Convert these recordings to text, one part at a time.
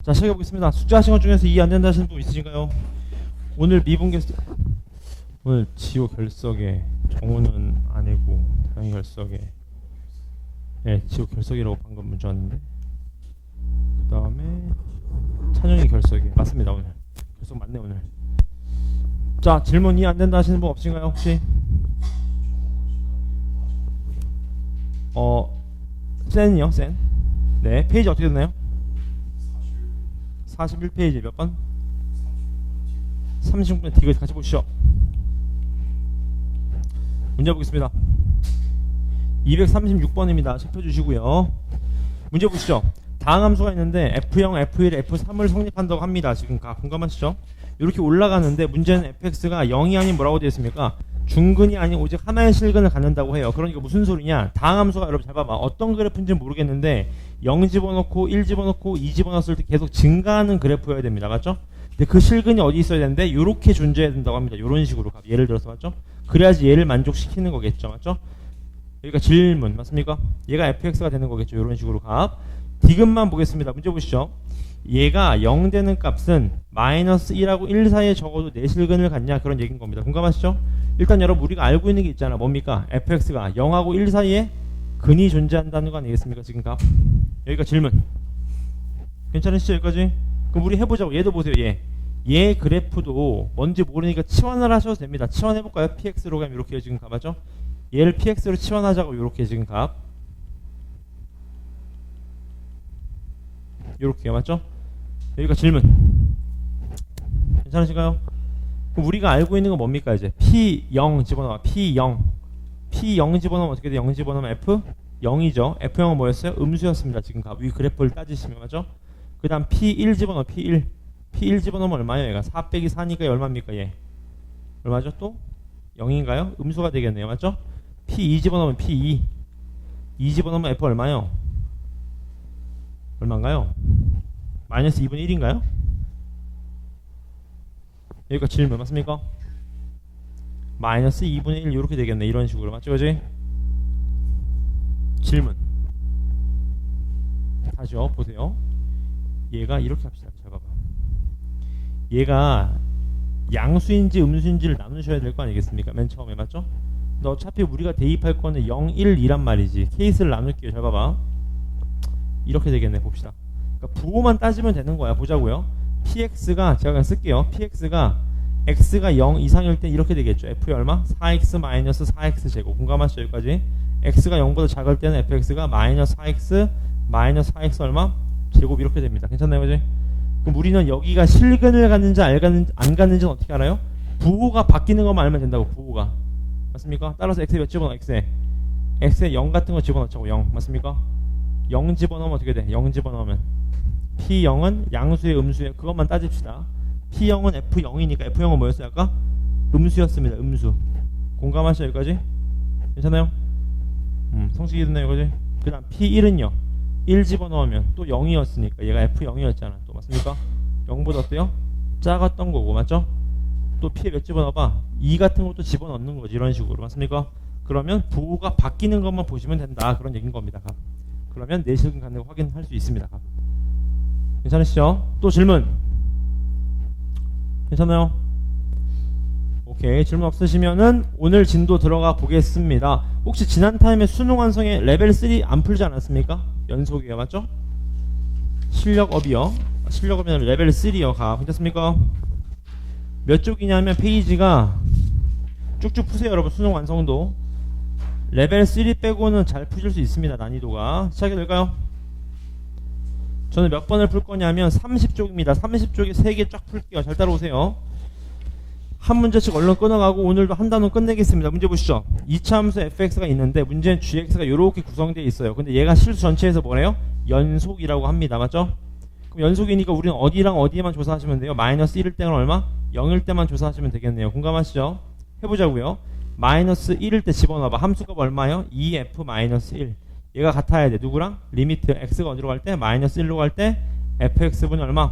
자, 시작해 보겠습니다. 숙제하신 것 중에서 이해 안 된다 하시는 분 있으신가요? 오늘 미분계 오늘 지호 결석에 정우는 아니고 다영이 결석에 지호 결석이라고 방금 문자 왔는데 그 다음에 찬영이 결석에 맞습니다. 오늘 결석 맞네 오늘. 자, 질문 이해 안 된다 하시는 분 없으신가요 혹시? 센이요 센. 네, 페이지 어떻게 됐나요? 41페이지 몇 번? 36번 뒤에 같이 보시죠. 문제 보겠습니다. 236번입니다. 살펴주시고요. 문제 보시죠. 다음 함수가 있는데 F0, F1, F3을 성립한다고 합니다. 지금 공감하시죠? 이렇게 올라가는데 문제는 fx가 0이 아닌 뭐라고 되어 있습니까? 중근이 아닌 오직 하나의 실근을 갖는다고 해요. 그러니까 무슨 소리냐? 다음 함수가 여러분 잘 봐봐. 어떤 그래프인지 모르겠는데 0 집어넣고 1 집어넣고 2 집어넣었을 때 계속 증가하는 그래프여야 됩니다. 맞죠? 근데 그 실근이 어디 있어야 되는데 이렇게 존재해야 된다고 합니다. 이런 식으로 예를 들어서 맞죠? 그래야지 얘를 만족시키는 거겠죠. 맞죠? 여기가 질문 맞습니까? 얘가 fx가 되는 거겠죠. 이런 식으로 값. 디귿만 보겠습니다. 문제 보시죠. 얘가 0 되는 값은 마이너스 1하고 1 사이에 적어도 내 실근을 갖냐 그런 얘기인 겁니다. 공감하시죠? 일단 여러분 우리가 알고 있는 게 있잖아. 뭡니까? fx가 0하고 1 사이에 근이 존재한다는 거 아니겠습니까? 지금 값. 여기가 질문. 괜찮으시죠? 여기까지? 그럼 우리 해보자고. 얘도 보세요. 얘 그래프도 뭔지 모르니까 치환을 하셔도 됩니다. 치환해볼까요? px로 가면 이렇게 지금 값 맞죠? 얘를 px로 치환하자고 이렇게 지금 값. 이렇게 맞죠? 여기가 질문. 괜찮으신가요? 그럼 우리가 알고 있는 건 뭡니까 이제? P0 집어넣어. P0 집어넣으면 어떻게 돼? 0 집어넣으면 F? 0이죠. F0은 뭐였어요? 음수였습니다. 지금 위 그래프를 따지시면 맞죠? 그 다음 P1 집어넣어. P1 집어넣으면 얼마예요? 얘가 4 빼기 4니까 얼마입니까? 얘 얼마죠? 또? 0인가요? 음수가 되겠네요. 맞죠? P2 집어넣으면 P2 2 집어넣으면 F 얼마요? 얼마인가요? 마이너스 2분의 1인가요? 여기가 질문 맞습니까? 마이너스 2분의 1 이렇게 되겠네. 이런 식으로 맞죠? 그지? 질문 다시요. 보세요. 얘가 이렇게 합시다. 잘 봐봐. 얘가 양수인지 음수인지를 나누셔야 될 거 아니겠습니까? 맨 처음에 맞죠? 근데 어차피 우리가 대입할 거는 0, 1, 2란 말이지. 케이스를 나눌게요. 잘 봐봐. 이렇게 되겠네. 봅시다. 그러니까 부호만 따지면 되는 거야. 보자고요. px가 제가 그냥 쓸게요. px가 x가 0 이상일 때 이렇게 되겠죠. f의 얼마? 4x 마이너스 4x 제곱. 공감하시죠? 여기까지. x가 0보다 작을 때는 fx가 마이너스 4x 마이너스 4x 얼마? 제곱 이렇게 됩니다. 괜찮나요? 그지? 그럼 우리는 여기가 실근을 갖는지 안 갖는지는 어떻게 알아요? 부호가 바뀌는 것만 알면 된다고. 부호가 맞습니까? 따라서 x에 몇 집어넣어? x에 0 같은 거 집어넣자고. 0 맞습니까? 0 집어넣으면 어떻게 돼? 0 집어넣으면 P0은 양수의 음수에 그것만 따집시다. P0은 F0이니까 F0은 뭐였어요? 아까? 음수였습니다. 음수. 공감하시죠? 여기까지? 괜찮아요? 성식이 됐나요? 여기까지? 그 다음 P1은요 1 집어넣으면 또 0이었으니까 얘가 F0이었잖아. 또 맞습니까? 0보다 어때요? 작았던 거고 맞죠? 또 P에 몇 집어넣어봐? 2 같은 것도 집어넣는 거지. 이런 식으로 맞습니까? 그러면 부호가 바뀌는 것만 보시면 된다. 그런 얘기인 겁니다. 그러면 내실근 갖는 거 확인할 수 있습니다. 괜찮으시죠? 또 질문 괜찮아요? 오케이. 질문 없으시면은 오늘 진도 들어가 보겠습니다. 혹시 지난 타임에 수능 완성에 레벨 3 안 풀지 않았습니까? 연속이요. 맞죠? 실력업이요. 실력업이면 레벨 3요. 괜찮습니까? 몇 쪽이냐면 페이지가 쭉쭉 푸세요. 여러분 수능 완성도 레벨 3 빼고는 잘 푸실 수 있습니다. 난이도가. 시작이 될까요? 저는 몇 번을 풀 거냐면 30쪽입니다. 30쪽에 3개 쫙 풀게요. 잘 따라오세요. 한 문제씩 얼른 끊어가고 오늘도 한 단원 끝내겠습니다. 문제 보시죠. 2차 함수 fx가 있는데 문제는 gx가 이렇게 구성되어 있어요. 근데 얘가 실수 전체에서 뭐래요? 연속이라고 합니다. 맞죠? 그럼 연속이니까 우리는 어디랑 어디에만 조사하시면 돼요? 마이너스 1일 때는 얼마? 0일 때만 조사하시면 되겠네요. 공감하시죠? 해보자고요. 마이너스 1일 때 집어넣어봐. 함수가 얼마요? 2f 마이너스 1. 얘가 같아야 돼. 누구랑? 리미트 x가 어디로 갈 때? 마이너스 1로 갈 때 fx분이 얼마?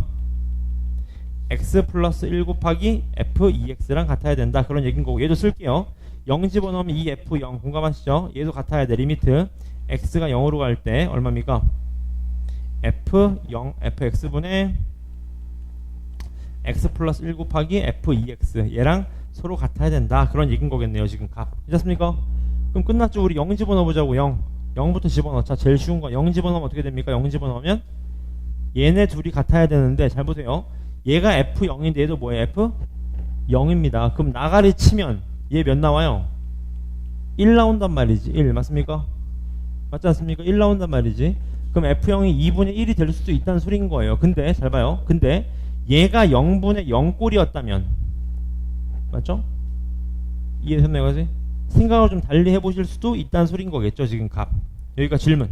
x 플러스 1 곱하기 f 2x랑 같아야 된다. 그런 얘기인 거고 얘도 쓸게요. 0 집어넣으면 2f0 공감하시죠? 얘도 같아야 돼. 리미트 x가 0으로 갈 때 얼마입니까? f0 fx분의 x 플러스 1 곱하기 f2x 얘랑 서로 같아야 된다. 그런 얘기인 거겠네요. 지금 값. 괜찮습니까? 그럼 끝났죠. 우리 0 집어넣어보자고. 0. 0부터 집어넣자. 제일 쉬운 거. 0 집어넣으면 어떻게 됩니까? 0 집어넣으면 얘네 둘이 같아야 되는데 잘 보세요. 얘가 f0인데 얘도 뭐예요? f0입니다. 그럼 나가리 치면 얘 몇 나와요? 1 나온단 말이지. 1 맞습니까? 맞지 않습니까? 1 나온단 말이지. 그럼 f0이 2분의 1이 될 수도 있다는 소리인 거예요. 근데 잘 봐요. 근데 얘가 0분의 0꼴이었다면 맞죠? 이해되셨나요? 그지? 생각을 좀 달리 해보실 수도 있다는 소리인 거겠죠. 지금 값. 여기가 질문.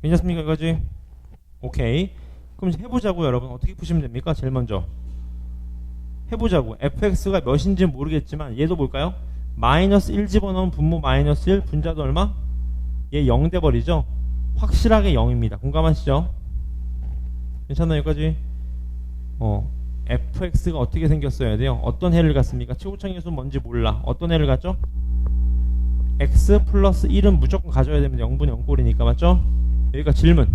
괜찮습니까? 이거지? 오케이. 그럼 해보자고 여러분. 어떻게 푸시면 됩니까? 제일 먼저 해보자고. fx가 몇인지는 모르겠지만 얘도 볼까요? 마이너스 1 집어넣으면 분모 마이너스 1 분자도 얼마? 얘 0 돼버리죠? 확실하게 0입니다. 공감하시죠? 괜찮나요? 여기까지? fx가 어떻게 생겼어야 돼요? 어떤 해를 갔습니까? 최고창의 수 뭔지 몰라. 어떤 해를 갔죠? x 플러스 1은 무조건 가져야 됩니다. 0분의 0꼴이니까 맞죠? 여기가 질문.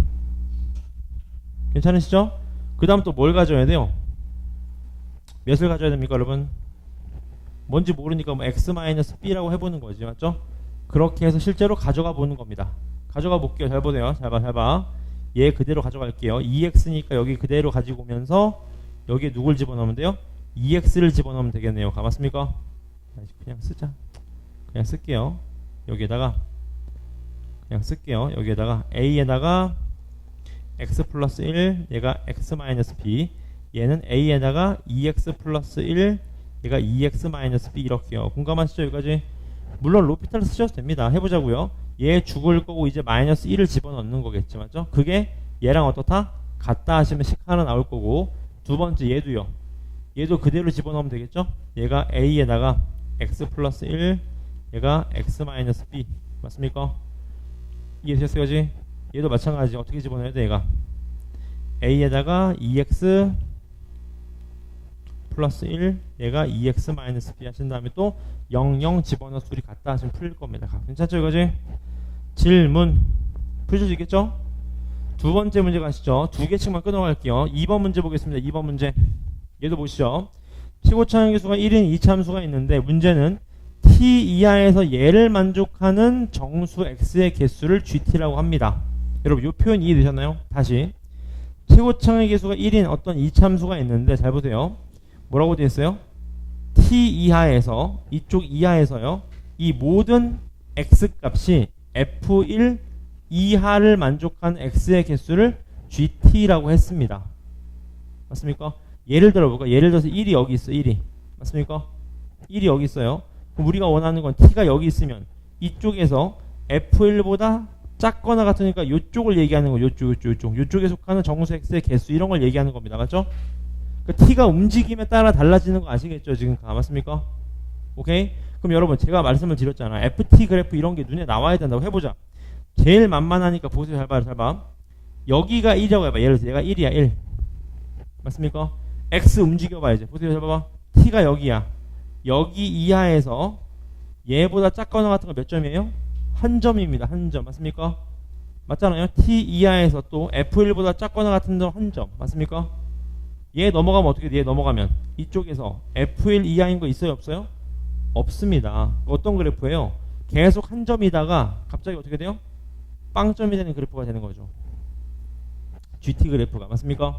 괜찮으시죠? 그 다음 또 뭘 가져야 돼요? 몇을 가져야 됩니까 여러분? 뭔지 모르니까 뭐 x-b라고 해보는 거지 맞죠? 그렇게 해서 실제로 가져가 보는 겁니다. 가져가 볼게요. 잘 보세요. 잘 봐. 얘 그대로 가져갈게요. 2x니까 여기 그대로 가지고 오면서 여기에 누굴 집어넣으면 돼요? 2x를 집어넣으면 되겠네요. 맞습니까? 그냥 쓰자. 그냥 쓸게요. 여기에다가 그냥 쓸게요. 여기에다가 a에다가 x 플러스 1 얘가 x 마이너스 b 얘는 a에다가 2x 플러스 1 얘가 2x 마이너스 b 이렇게요. 공감하시죠? 여기까지? 물론 로피탈 쓰셔도 됩니다. 해보자고요. 얘 죽을 거고 이제 마이너스 1을 집어넣는 거겠지 맞죠? 그게 얘랑 어떻다? 같다 하시면 식 하나 나올 거고 두 번째 얘도요. 얘도 그대로 집어넣으면 되겠죠? 얘가 a에다가 x 플러스 1 얘가 x 마이너스 b 맞습니까? 이해되셨어요? 그지? 얘도 마찬가지. 어떻게 집어넣어야 돼? 얘가 a에다가 2x 플러스 1 얘가 2x 마이너스 b 하신 다음에 또 0, 0 집어넣어서 둘이 같다 하시면 풀릴 겁니다. 괜찮죠? 이거지? 질문 풀릴 수 있겠죠? 두 번째 문제 가시죠. 두 개씩만 끊어갈게요. 2번 문제 보겠습니다. 2번 문제 얘도 보시죠. 최고차항의 수가 1인 2참수가 있는데 문제는 t 이하에서 얘를 만족하는 정수 x의 개수를 gt라고 합니다. 여러분 이 표현 이해되셨나요? 다시 최고차항의 개수가 1인 어떤 2참수가 있는데 잘 보세요. 뭐라고 되어 있어요? t 이하에서 이쪽 이하에서요. 이 모든 x 값이 f1 이하를 만족한 x의 개수를 gt라고 했습니다. 맞습니까? 예를 들어볼까? 예를 들어서 1이 여기 있어. 1이. 맞습니까? 1이 여기 있어요. 그럼 우리가 원하는 건 t가 여기 있으면 이쪽에서 f1보다 작거나 같으니까 이쪽을 얘기하는 거. 요쪽에 속하는 정수 x의 개수 이런 걸 얘기하는 겁니다. 맞죠? 그러니까 t가 움직임에 따라 달라지는 거 아시겠죠? 지금 맞습니까? 오케이? 그럼 여러분 제가 말씀을 드렸잖아. ft 그래프 이런 게 눈에 나와야 된다고 해보자. 제일 만만하니까 보세요. 잘 봐. 여기가 1이라고 해봐. 예를 들어서 얘가 1이야. 1. 맞습니까? x 움직여봐야지. 보세요. 잘 봐봐. t가 여기야. 여기 이하에서 얘보다 작거나 같은 거 몇 점이에요? 한 점입니다. 한 점. 맞습니까? 맞잖아요. t 이하에서 또 f1보다 작거나 같은 점 한 점. 맞습니까? 얘 넘어가면 어떻게 돼? 얘 넘어가면 이쪽에서 f1 이하인 거 있어요? 없어요? 없습니다. 어떤 그래프예요? 계속 한 점이다가 갑자기 어떻게 돼요? 빵점이 되는 그래프가 되는 거죠. GT 그래프가. 맞습니까?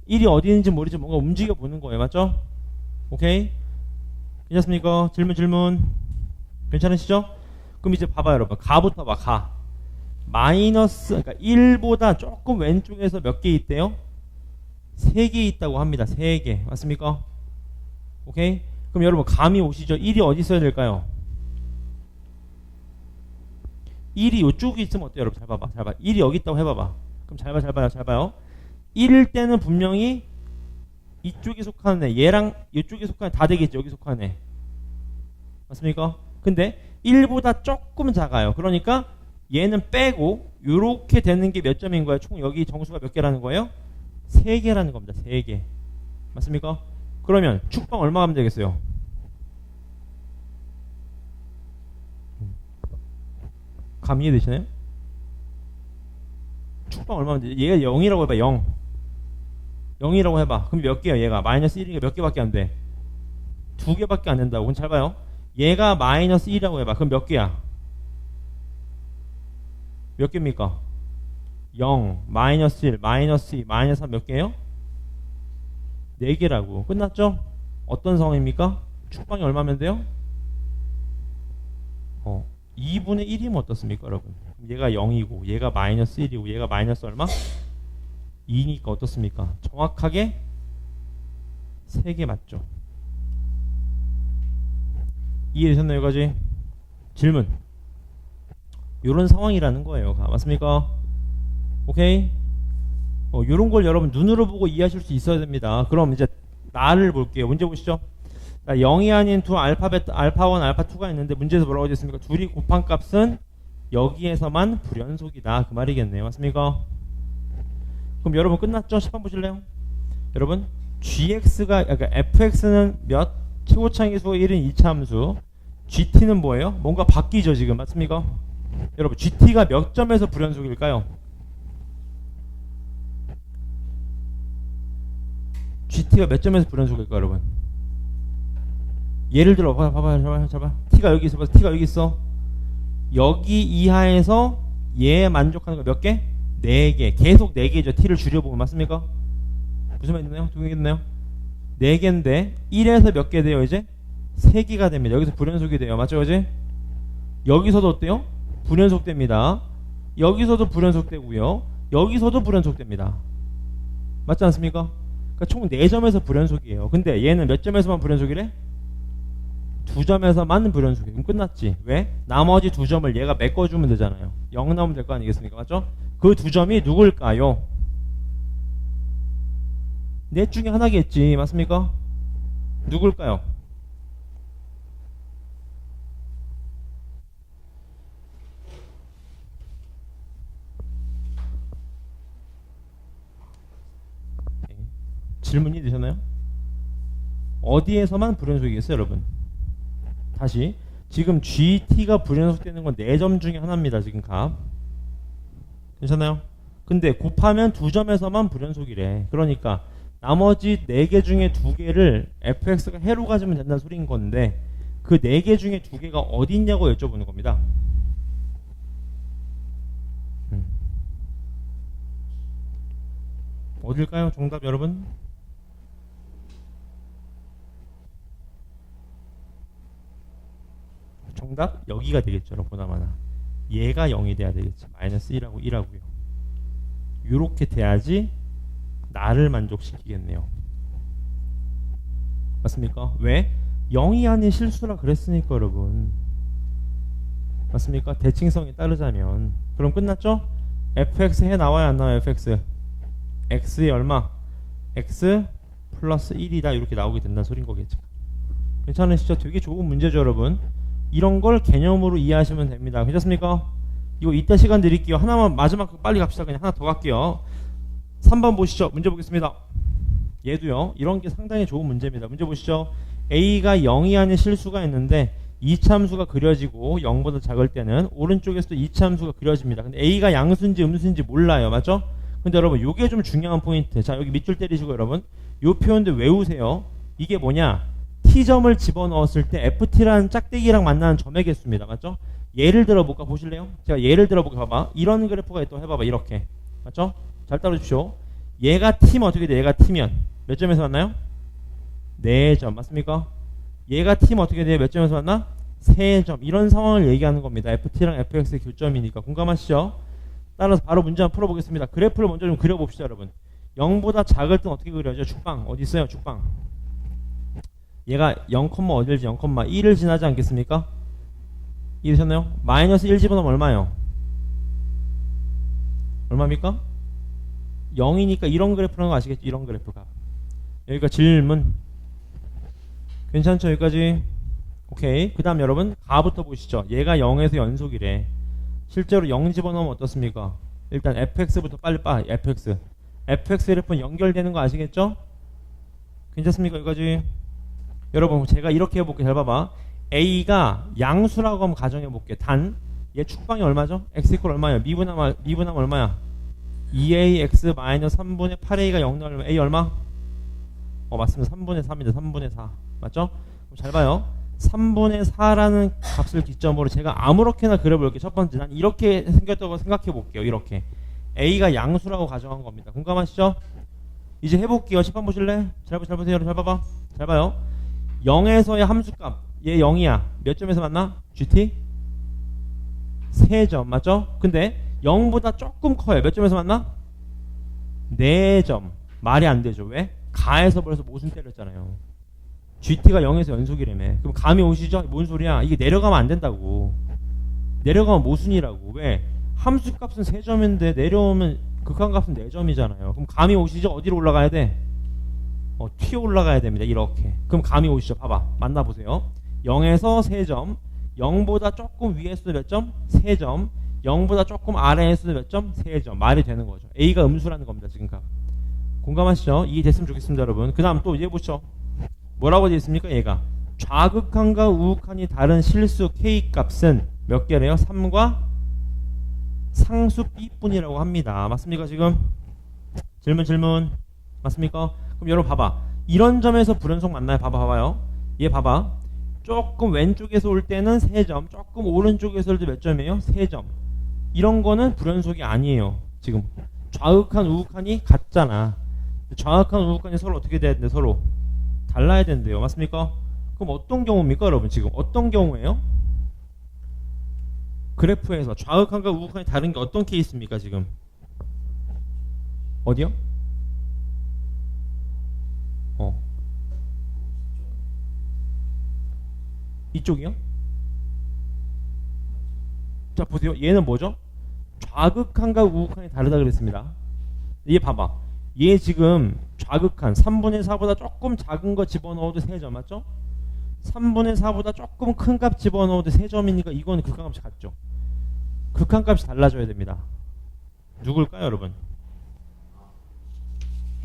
1이 어디 있는지 모르지 뭔가 움직여 보는 거예요. 맞죠? 오케이? 괜찮습니까? 질문. 괜찮으시죠? 그럼 이제 봐봐요, 여러분. 가부터 봐. 가. 마이너스, 그러니까 1보다 조금 왼쪽에서 몇 개 있대요? 3개 있다고 합니다. 3개. 맞습니까? 오케이? 그럼 여러분 감이 오시죠? 1이 어디 있어야 될까요? 1이 이쪽에 있으면 어때요? 여러분 잘 봐봐. 1이 여기 있다고 해봐봐. 그럼 잘 봐요. 1일 때는 분명히 이쪽에 속하는 애, 얘랑 이쪽에 속하는 애 다 되겠죠. 여기 속하는 애. 맞습니까? 근데 1보다 조금 작아요. 그러니까 얘는 빼고 이렇게 되는 게 몇 점인 거예요? 총 여기 정수가 몇 개라는 거예요? 3개라는 겁니다. 3개. 맞습니까? 그러면 축방 얼마 가면 되겠어요? 감 이해되시나요? 축방 얼마인데? 얘가 0이라고 해봐. 0. 0이라고 해봐. 그럼 몇 개야 얘가? 마이너스 1이니까 몇 개밖에 안 돼? 2개밖에 안 된다고. 그럼 잘 봐요. 얘가 마이너스 1이라고 해봐. 그럼 몇 개야? 몇 개입니까? 0, 마이너스 1, 마이너스 2, 마이너스 3 몇 개예요? 4개라고. 끝났죠? 어떤 상황입니까? 축방이 얼마면 돼요? 2분의 1이면 어떻습니까 여러분? 얘가 0이고 얘가 마이너스 1이고 얘가 마이너스 얼마? 2니까 어떻습니까? 정확하게 3개 맞죠? 이해되셨나요 여기까지? 질문. 요런 상황이라는 거예요. 맞습니까? 오케이? 요런 걸 여러분 눈으로 보고 이해하실 수 있어야 됩니다. 그럼 이제 나를 볼게요. 문제 보시죠. 0이 아닌 두 알파1, 알파2가 있는데 문제에서 뭐라고 되었습니까? 둘이 곱한 값은 여기에서만 불연속이다. 그 말이겠네요. 맞습니까? 그럼 여러분 끝났죠? 10번 보실래요? 여러분 gx가 그러니까 fx는 몇? 최고차항의 수가 1인 2차 함수. gt는 뭐예요? 뭔가 바뀌죠 지금. 맞습니까? 여러분 gt가 몇 점에서 불연속일까요? gt가 몇 점에서 불연속일까요 여러분? 예를 들어 봐봐 t가 여기 있어. t가 여기 있어. 여기 이하에서 얘 만족하는 거 몇 개? 4개. 계속 4개죠. t를 줄여보면. 맞습니까? 무슨 말 있나요? 두 개 있나요? 4개인데 1에서 몇 개 돼요 이제? 3개가 됩니다. 여기서 불연속이 돼요. 맞죠 그지? 여기서도 어때요? 불연속됩니다. 여기서도 불연속되고요. 여기서도 불연속됩니다. 맞지 않습니까? 그러니까 총 4점에서 불연속이에요. 근데 얘는 몇 점에서만 불연속이래? 2점에서만 불연속이에요. 그럼 끝났지. 왜? 나머지 2점을 얘가 메꿔주면 되잖아요. 0 나오면 될 거 아니겠습니까? 맞죠? 그 2점이 누굴까요? 넷 중에 하나겠지. 맞습니까? 누굴까요? 질문이 되셨나요? 어디에서만 불연속이겠어요 여러분? 다시 지금 GT가 불연속되는 건 4점 중에 하나입니다. 지금 값 괜찮나요? 근데 곱하면 2점에서만 불연속이래. 그러니까 나머지 4개 중에 2개를 fx가 해로 가지면 된다는 소리인 건데 그 4개 중에 2개가 어디 있냐고 여쭤보는 겁니다. 어딜까요? 정답 여러분? 정답 여기가 되겠죠. 여러분 보나마나 얘가 0이 돼야 되겠지. 마이너스 1하고 1하고요. 요렇게 돼야지 나를 만족시키겠네요. 맞습니까? 왜? 0이 아닌 실수라 그랬으니까 여러분. 맞습니까? 대칭성에 따르자면. 그럼 끝났죠? fx 해 나와야 안 나와요? fx x의 얼마? x 플러스 1이다 이렇게 나오게 된다는 소린 거겠죠. 괜찮으시죠? 되게 좋은 문제죠 여러분. 이런 걸 개념으로 이해하시면 됩니다. 괜찮습니까? 이거 이따 시간 드릴게요. 하나만 마지막 빨리 갑시다. 그냥 하나 더 갈게요. 3번 보시죠. 문제 보겠습니다. 얘도요. 이런 게 상당히 좋은 문제입니다. 문제 보시죠. a가 0이 아닌 실수가 있는데 이차함수가 그려지고 0보다 작을 때는 오른쪽에서도 이차함수가 그려집니다. 근데 a가 양수인지 음수인지 몰라요. 맞죠? 근데 여러분 요게 좀 중요한 포인트. 자 여기 밑줄 때리시고 여러분 요 표현들 외우세요. 이게 뭐냐? t점을 집어넣었을 때 ft라는 짝대기랑 만나는 점의 개수입니다. 맞죠? 예를 들어 볼까 보실래요? 제가 예를 들어 볼까 봐봐. 이런 그래프가 또 해봐봐. 이렇게. 맞죠? 잘 따라주십시오. 얘가 t면 어떻게 돼? 얘가 t면 몇 점에서 만나요? 4점. 맞습니까? 얘가 t면 어떻게 돼? 몇 점에서 만나? 3점. 이런 상황을 얘기하는 겁니다. ft랑 fx의 교점이니까. 공감하시죠? 따라서 바로 문제 한번 풀어보겠습니다. 그래프를 먼저 좀 그려봅시다. 여러분 0보다 작을 땐 어떻게 그려져? 죽방 어디 있어요? 죽방 얘가 0, 어딜지 0, 1을 지나지 않겠습니까? 이해되셨나요? 마이너스 1 집어넣으면 얼마예요? 얼마입니까? 0이니까 이런 그래프라는 거 아시겠죠? 이런 그래프가. 여기가 질문. 괜찮죠? 여기까지? 오케이. 그 다음 여러분 가부터 보시죠. 얘가 0에서 연속이래. 실제로 0 집어넣으면 어떻습니까? 일단 fx부터 빨리 fx. fx 그래프는 연결되는 거 아시겠죠? 괜찮습니까? 여기까지? 여러분 제가 이렇게 해볼게요. 잘 봐봐. a가 양수라고 한번 가정해볼게요. 단 얘 축방이 얼마죠? x 이퀄 얼마예요? 미분하면 얼마야? 2ax 마이너스 3분의 8a가 0 나오면 a 얼마? 맞습니다. 3분의 4입니다. 3분의 4 맞죠? 그럼 잘 봐요. 3분의 4라는 값을 기점으로 제가 아무렇게나 그려볼게요. 첫 번째 난 이렇게 생겼다고 생각해 볼게요. 이렇게 a가 양수라고 가정한 겁니다. 공감하시죠? 이제 해볼게요. 칠판 보실래? 잘 보세요. 잘 봐봐. 잘 봐요. 0에서의 함수값 얘 0이야. 몇 점에서 만나? GT? 3점 맞죠? 근데 0보다 조금 커요. 몇 점에서 만나? 4점. 말이 안 되죠. 왜? 가에서 벌써 모순 때렸잖아요. GT가 0에서 연속이라며. 그럼 감이 오시죠? 뭔 소리야? 이게 내려가면 안 된다고. 내려가면 모순이라고. 왜? 함수값은 3점인데 내려오면 극한값은 4점이잖아요. 그럼 감이 오시죠? 어디로 올라가야 돼? 튀어 올라가야 됩니다. 이렇게. 그럼 감이 오시죠? 봐봐. 만나보세요. 0에서 3점. 0보다 조금 위에서도 몇 점? 3점. 0보다 조금 아래에서도 몇 점? 3점. 말이 되는 거죠. A가 음수라는 겁니다. 지금 값. 공감하시죠? 이해됐으면 좋겠습니다. 여러분. 그 다음 또 이제 보시죠. 뭐라고 되어 있습니까? 얘가 좌극한과 우극한이 다른 실수 K 값은 몇 개래요? 3과 상수 B뿐이라고 합니다. 맞습니까? 지금? 질문 맞습니까? 그럼 여러분 봐봐. 이런 점에서 불연속 맞나요? 봐봐요. 얘 봐봐. 조금 왼쪽에서 올 때는 3점, 조금 오른쪽에서 올 때 몇 점이에요? 3점. 이런 거는 불연속이 아니에요. 지금 좌극한 우극한이 같잖아. 좌극한 우극한이 서로 어떻게 돼야 되는데 서로 달라야 된대요. 맞습니까? 그럼 어떤 경우입니까? 여러분 지금 어떤 경우예요? 그래프에서 좌극한과 우극한이 다른 게 어떤 케이스입니까? 지금 어디요? 이쪽이요? 자 보세요. 얘는 뭐죠? 좌극한과 우극한이 다르다 그랬습니다. 얘 봐봐. 얘 지금 좌극한 3분의 4보다 조금 작은 거 집어넣어도 3점 맞죠? 3분의 4보다 조금 큰 값 집어넣어도 3점이니까 이거는 극한값이 같죠? 극한값이 달라져야 됩니다. 누굴까요 여러분?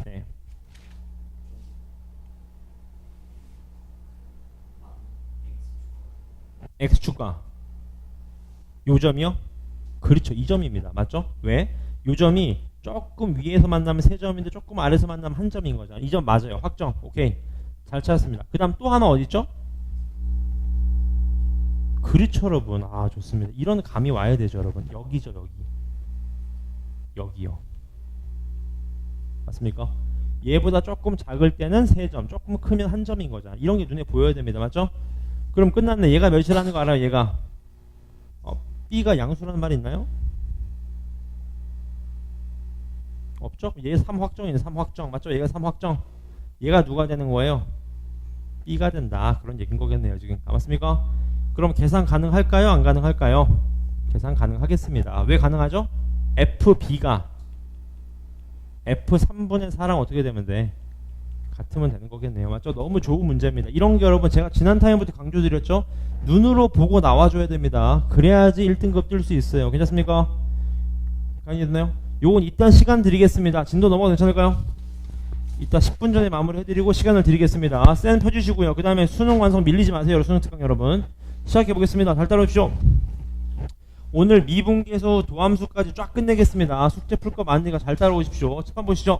네. X축과 요점이요? 그렇죠. 2점입니다. 맞죠? 왜? 요점이 조금 위에서 만나면 3점인데 조금 아래에서 만나면 1점인 거잖아요. 2점 맞아요. 확정. 오케이. 잘 찾았습니다. 그 다음 또 하나 어디 있죠? 그렇죠 여러분. 좋습니다. 이런 감이 와야 되죠 여러분. 여기죠 여기. 여기요. 맞습니까? 얘보다 조금 작을 때는 3점, 조금 크면 1점인 거잖아. 이런 게 눈에 보여야 됩니다. 맞죠? 그럼 끝났네. 얘가 몇이라는 거 알아요? 얘가 B가 양수라는 말이 있나요? 없죠? 얘 3확정이네. 3확정 맞죠? 얘가 3확정. 얘가 누가 되는 거예요? B가 된다. 그런 얘기인 거겠네요 지금. 맞습니까? 그럼 계산 가능할까요? 안 가능할까요? 계산 가능하겠습니다. 왜 가능하죠? FB가 F3분의 4랑 어떻게 되면 돼? 같으면 되는 거겠네요. 맞죠? 너무 좋은 문제입니다. 이런 게 여러분 제가 지난 타임부터 강조드렸죠? 눈으로 보고 나와줘야 됩니다. 그래야지 1등급 뛸 수 있어요. 괜찮습니까? 강의 됐나요? 요건 이따 시간 드리겠습니다. 진도 넘어가도 괜찮을까요? 이따 10분 전에 마무리 해드리고 시간을 드리겠습니다. 센 펴주시고요. 그 다음에 수능 완성 밀리지 마세요. 수능 특강 여러분. 시작해 보겠습니다. 잘 따라오십시오. 오늘 미분계수 도함수까지 쫙 끝내겠습니다. 숙제 풀 거 많으니까 잘 따라오십시오. 칠판 보시죠.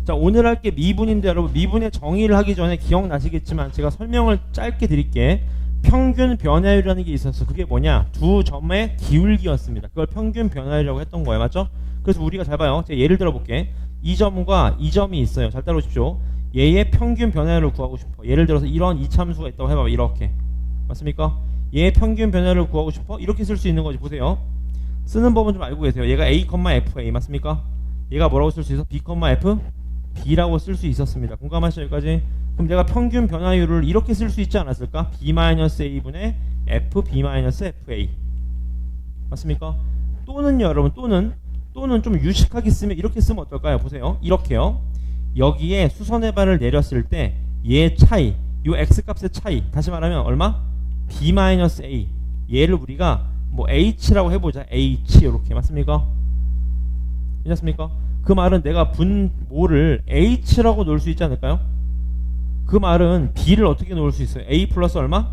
자, 오늘 할 게 미분인데 여러분 미분의 정의를 하기 전에 기억나시겠지만 제가 설명을 짧게 드릴게. 평균 변화율이라는 게 있었어. 그게 뭐냐? 두 점의 기울기였습니다. 그걸 평균 변화율이라고 했던 거예요. 맞죠? 그래서 우리가 잘 봐요. 제가 예를 들어 볼게. 이 점과 이 점이 있어요. 잘 따라오십시오. 얘의 평균 변화율을 구하고 싶어. 예를 들어서 이런 이참수가 있다고 해봐봐. 이렇게. 맞습니까? 얘의 평균 변화율을 구하고 싶어? 이렇게 쓸 수 있는 거지. 보세요. 쓰는 법은 좀 알고 계세요. 얘가 A, FA 맞습니까? 얘가 뭐라고 쓸 수 있어? B, F, B라고 쓸 수 있었습니다. 공감하시죠? 여기까지? 그럼 내가 평균 변화율을 이렇게 쓸 수 있지 않았을까? B-A분의 F, B-FA 맞습니까? 또는요 여러분 또는 좀 유식하게 쓰면 이렇게 쓰면 어떨까요? 보세요. 이렇게요. 여기에 수선의 발을 내렸을 때 얘 차이, 요 X값의 차이 다시 말하면 얼마? B-A 얘를 우리가 뭐 H라고 해보자. H 이렇게 맞습니까? 괜찮습니까? 그 말은 내가 분모를 H라고 놓을 수 있지 않을까요? 그 말은 B를 어떻게 놓을 수 있어요? A 플러스 얼마?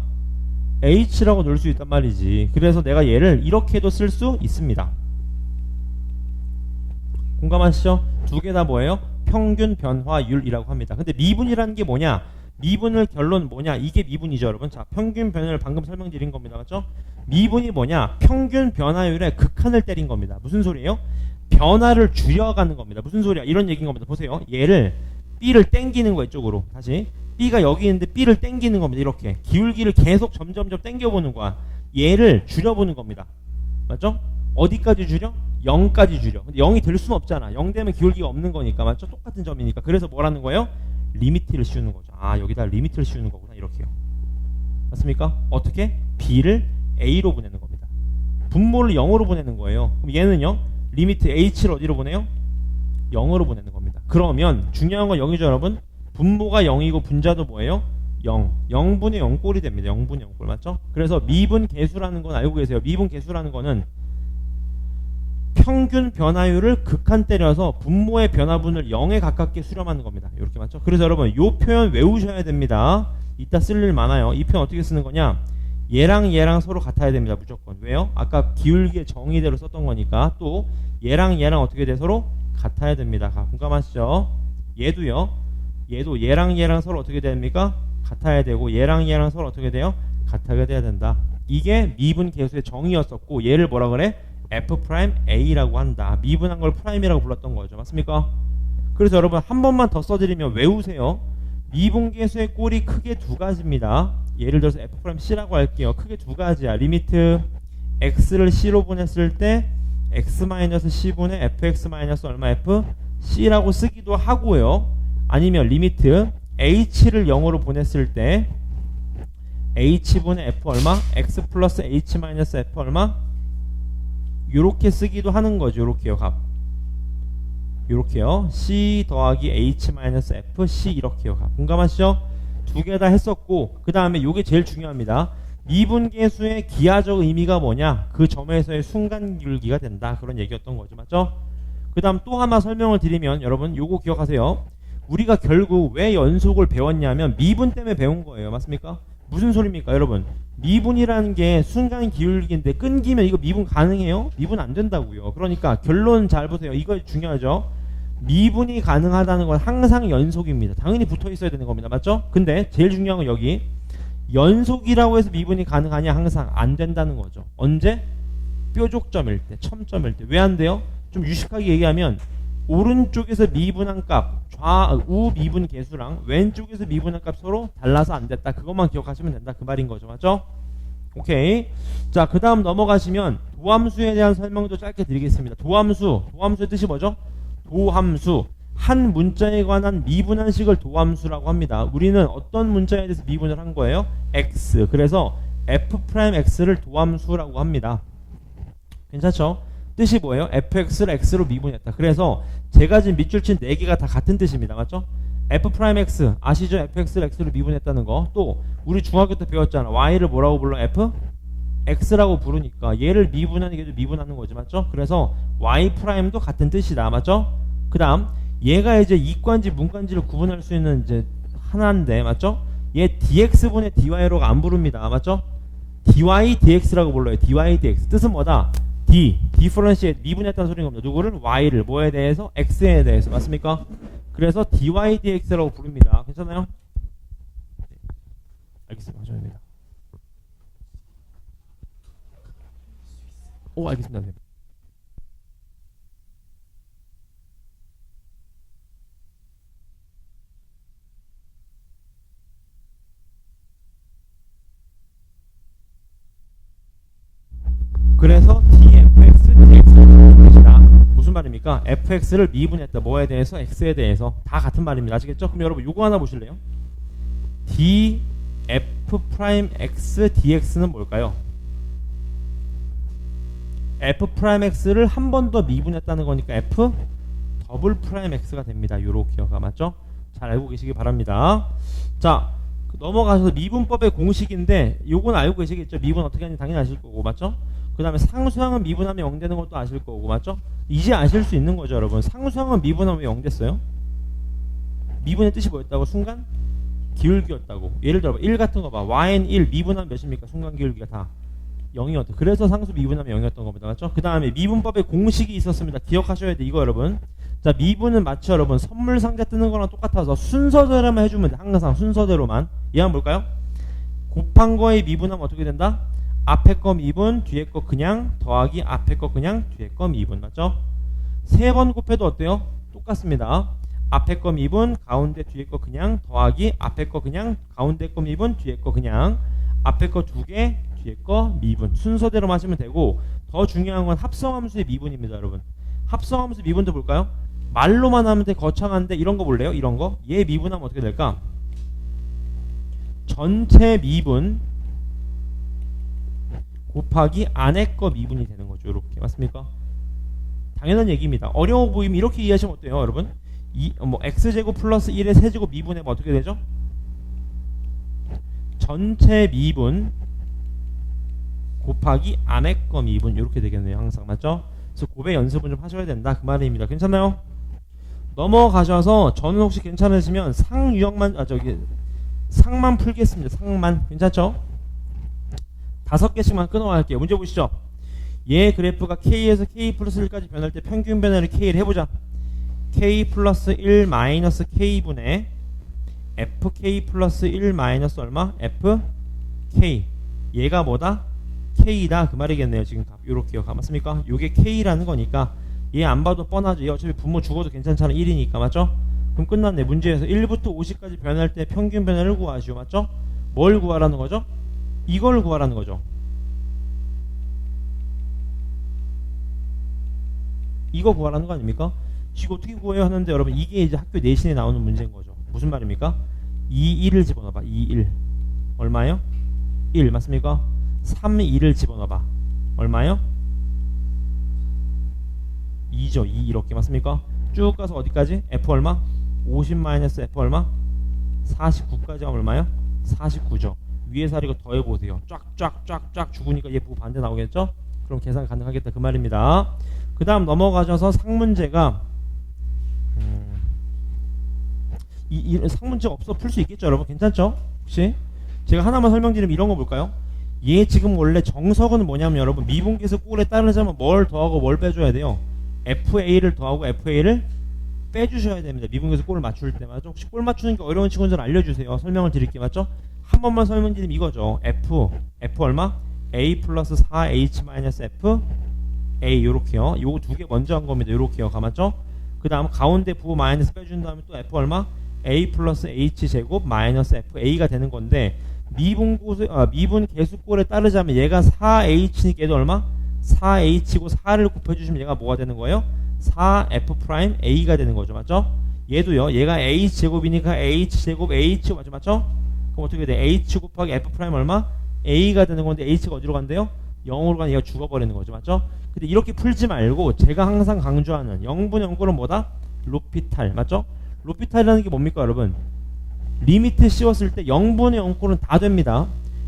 H라고 놓을 수 있단 말이지. 그래서 내가 얘를 이렇게도 쓸 수 있습니다. 공감하시죠? 두 개 다 뭐예요? 평균 변화율이라고 합니다. 근데 미분이라는 게 뭐냐? 미분을 결론 뭐냐? 이게 미분이죠, 여러분. 자, 평균 변화율 방금 설명드린 겁니다. 맞죠? 미분이 뭐냐? 평균 변화율의 극한을 때린 겁니다. 무슨 소리예요? 변화를 줄여가는 겁니다. 무슨 소리야? 이런 얘기인 겁니다. 보세요. 얘를 B를 땡기는 거 이쪽으로. 다시 B가 여기 있는데 B를 땡기는 겁니다. 이렇게 기울기를 계속 점점점 땡겨보는 거야. 얘를 줄여보는 겁니다. 맞죠? 어디까지 줄여? 0까지 줄여. 근데 0이 될 수는 없잖아. 0 되면 기울기가 없는 거니까. 맞죠? 똑같은 점이니까. 그래서 뭐라는 거예요? 리미트를 씌우는 거죠. 아, 여기다 리미트를 씌우는 거구나. 이렇게요. 맞습니까? 어떻게? B를 A로 보내는 겁니다. 분모를 0으로 보내는 거예요. 그럼 얘는요? 리미트 H를 어디로 보내요? 0으로 보내는 겁니다. 그러면 중요한 건 0이죠, 여러분? 분모가 0이고 분자도 뭐예요? 0. 0분의 0꼴이 됩니다. 0분의 0꼴. 맞죠? 그래서 미분 계수라는 건 알고 계세요. 미분 계수라는 거는 평균 변화율을 극한 때려서 분모의 변화분을 0에 가깝게 수렴하는 겁니다. 이렇게 맞죠? 그래서 여러분 이 표현 외우셔야 됩니다. 이따 쓸 일 많아요. 이 표현 어떻게 쓰는 거냐? 얘랑 얘랑 서로 같아야 됩니다. 무조건. 왜요? 아까 기울기의 정의대로 썼던 거니까. 또 얘랑 얘랑 어떻게 돼? 서로 같아야 됩니다. 공감하시죠? 얘도요. 얘도 얘랑 얘랑 서로 어떻게 됩니까? 같아야 되고 얘랑 얘랑 서로 어떻게 돼요? 같아야 돼야 된다. 이게 미분 계수의 정의였었고 얘를 뭐라 그래? F'A라고 한다. 미분한 걸 프라임이라고 불렀던 거죠. 맞습니까? 그래서 여러분 한 번만 더 써드리면 외우세요. 미분 계수의 꼴이 크게 두 가지입니다. 예를 들어서 F'C라고 할게요. 크게 두 가지야. 리미트 X를 C로 보냈을 때 X-C분의 FX- 얼마 FC라고 쓰기도 하고요. 아니면 리미트 H를 0으로 보냈을 때 H분의 F 얼마? X 플러스 H 마이너스 F 얼마? 요렇게 쓰기도 하는 거죠. 요렇게요. 값. 요렇게요. C 더하기 H 마이너스 F C 이렇게요. 값. 공감하시죠? 두 개 다 했었고 그 다음에 요게 제일 중요합니다. 미분계수의 기하적 의미가 뭐냐? 그 점에서의 순간 기울기가 된다. 그런 얘기였던 거죠. 맞죠? 그 다음 또 하나 설명을 드리면 여러분 요거 기억하세요. 우리가 결국 왜 연속을 배웠냐면 미분 때문에 배운 거예요. 맞습니까? 무슨 소리입니까 여러분? 미분이라는 게 순간 기울기인데 끊기면 이거 미분 가능해요? 미분 안 된다고요. 그러니까 결론 잘 보세요. 이거 중요하죠. 미분이 가능하다는 건 항상 연속입니다. 당연히 붙어 있어야 되는 겁니다. 맞죠? 근데 제일 중요한 건 여기 연속이라고 해서 미분이 가능하냐? 항상 안 된다는 거죠. 언제? 뾰족점일 때, 첨점일 때. 왜 안 돼요? 좀 유식하게 얘기하면 오른쪽에서 미분한 값, 좌우 미분 계수랑 왼쪽에서 미분한 값 서로 달라서 안 됐다. 그것만 기억하시면 된다. 그 말인 거죠. 맞죠? 오케이. 자, 그 다음 넘어가시면 도함수에 대한 설명도 짧게 드리겠습니다. 도함수의 뜻이 뭐죠? 도함수. 한 문자에 관한 미분한식을 도함수라고 합니다. 우리는 어떤 문자에 대해서 미분을 한 거예요? x. 그래서 f'x를 도함수라고 합니다. 괜찮죠? 뜻이 뭐예요? fx를 x로 미분했다. 그래서 제가 지금 밑줄 친 4개가 다 같은 뜻입니다. 맞죠? f'x 아시죠? fx를 x로 미분했다는 거. 또 우리 중학교 때 배웠잖아. y를 뭐라고 불러? fx라고 부르니까 얘를 미분하는 게 미분하는 거지. 맞죠? 그래서 y'도 같은 뜻이다. 맞죠? 그 다음 얘가 이제 이과인지 문과인지를 구분할 수 있는 이제 하나인데 맞죠? 얘 dx분의 dy로 안 부릅니다. 맞죠? dy dx라고 불러요. dy dx 뜻은 뭐다? 디퍼런시에 미분했다는 소리인 겁니다. 누구를? y를 뭐에 대해서? x에 대해서. 맞습니까? 그래서 dy dx라고 부릅니다. 괜찮아요? 네. 알겠습니다. 감사합니다. 오, 알겠습니다. 네. 그래서 dfx, dx를 미분한 것이다. 무슨 말입니까? fx를 미분했다. 뭐에 대해서? x에 대해서. 다 같은 말입니다. 아시겠죠? 그럼 여러분 요거 하나 보실래요? df'x dx는 뭘까요? f'x를 한 번 더 미분했다는 거니까 f x가 됩니다. 요렇게가 맞죠? 잘 알고 계시기 바랍니다. 자, 넘어가서 미분법의 공식인데 요건 알고 계시겠죠? 미분 어떻게 하는지 당연히 아실 거고. 맞죠? 그 다음에 상수항은 미분하면 0 되는 것도 아실 거고. 맞죠? 이제 아실 수 있는 거죠, 여러분. 상수항은 미분하면 왜 0 됐어요? 미분의 뜻이 뭐였다고? 순간 기울기였다고. 예를 들어 1 같은 거 봐. y는 1 미분하면 몇입니까? 순간 기울기가 다 0이었다. 그래서 상수 미분하면 0이었던 겁니다. 맞죠? 그 다음에 미분법에 공식이 있었습니다. 기억하셔야 돼. 이거 여러분. 자, 미분은 마치 여러분 선물 상자 뜨는 거랑 똑같아서 순서대로만 해주면 돼. 항상 순서대로만. 이해하면 볼까요? 곱한 거에 미분하면 어떻게 된다? 앞에 거 미분, 뒤에 거 그냥 더하기 앞에 거 그냥 뒤에 거 미분. 맞죠? 세 번 곱해도 어때요? 똑같습니다. 앞에 거 미분, 가운데 뒤에 거 그냥 더하기 앞에 거 그냥 가운데 거 미분, 뒤에 거 그냥 앞에 거 두 개, 뒤에 거 미분. 순서대로 하시면 되고 더 중요한 건 합성함수의 미분입니다, 여러분. 합성함수 미분도 볼까요? 말로만 하면 돼. 거창한데 이런 거 볼래요? 이런 거. 얘 미분하면 어떻게 될까? 전체 미분 곱하기 안에 거 미분이 되는 거죠. 이렇게. 맞습니까? 당연한 얘기입니다. 어려워 보이면 이렇게 이해하시면 어때요, 여러분? x제곱 플러스 1의 세제곱 미분하면 어떻게 되죠? 전체 미분 곱하기 안에 거 미분 이렇게 되겠네요. 항상. 맞죠? 그래서 곱의 연습은 좀 하셔야 된다. 그 말입니다. 괜찮나요? 넘어가셔서 저는 혹시 괜찮으시면 상유형만 상만 풀겠습니다. 상만. 괜찮죠? 5개씩만 끊어갈게요. 문제 보시죠. 얘 그래프가 K에서 K 플러스 1까지 변할 때 평균 변화를 K를 해보자. K 플러스 1 마이너스 K분의 FK 플러스 1 마이너스 얼마? FK. 얘가 뭐다? K다. 그 말이겠네요. 지금 요렇게요. 맞습니까? 요게 K라는 거니까 얘 안 봐도 뻔하죠. 얘 어차피 분모 죽어도 괜찮잖아. 1이니까. 맞죠? 그럼 끝났네. 문제에서 1부터 50까지 변할 때 평균 변화를 구하시오. 맞죠? 뭘 구하라는 거죠? 이걸 구하라는 거죠. 이거 구하라는 거 아닙니까? 이거 어떻게 구해요 하는데 여러분 이게 이제 학교 내신에 나오는 문제인 거죠. 무슨 말입니까? 2, 1을 집어넣어봐. 2, 1 얼마요? 1 맞습니까? 3, 2를 집어넣어봐. 얼마요? 2죠. 2 이렇게 맞습니까? 쭉 가서 어디까지? F 얼마? 50 마이너스 F 얼마? 49까지 하면 얼마요? 49죠. 위에 사리고 더해보세요. 쫙쫙쫙쫙 죽으니까 얘 부호 반대 나오겠죠? 그럼 계산 가능하겠다 그 말입니다. 그 다음 넘어가셔서 상문제가 이 상문제가 없어 풀 수 있겠죠 여러분? 괜찮죠? 혹시? 제가 하나만 설명드리면 이런 거 볼까요? 얘 지금 원래 정석은 뭐냐면 여러분 미분계수 꼴에 따르자면 뭘 더하고 뭘 빼줘야 돼요? FA를 더하고 FA를 빼주셔야 됩니다. 미분계수 꼴을 맞출 때 맞죠? 혹시 꼴 맞추는 게 어려운 친구들 알려주세요. 설명을 드릴게요. 맞죠? 한 번만 설명드리면 이거죠. F 얼마? A 플러스 4H 마이너스 F A 요렇게요. 요거 두 개 먼저 한 겁니다. 요렇게요. 맞죠? 그 다음 가운데 부호 마이너스 빼준 다음에 또 F 얼마? A 플러스 H 제곱 마이너스 FA가 되는 건데 미분 계수꼴에 따르자면 얘가 4H니까 얘도 얼마? 4H고 4를 곱해주시면 얘가 뭐가 되는 거예요? 4F'A가 되는 거죠. 맞죠? 얘도요. 얘가 H제곱이니까 H제곱 H 맞죠? 그럼 어떻게 돼? H 곱하기 F' 얼마? A가 되는 건데 H가 어디로 간대요? 0으로 가면 얘가 죽어버리는 거죠. 맞죠? 근데 이렇게 풀지 말고 제가 항상 강조하는 0분의 0꼴은 뭐다? 로피탈. 맞죠? 로피탈이라는 게 뭡니까 여러분? 리미트 씌웠을 때 0분의 0꼴은 다 됩니다.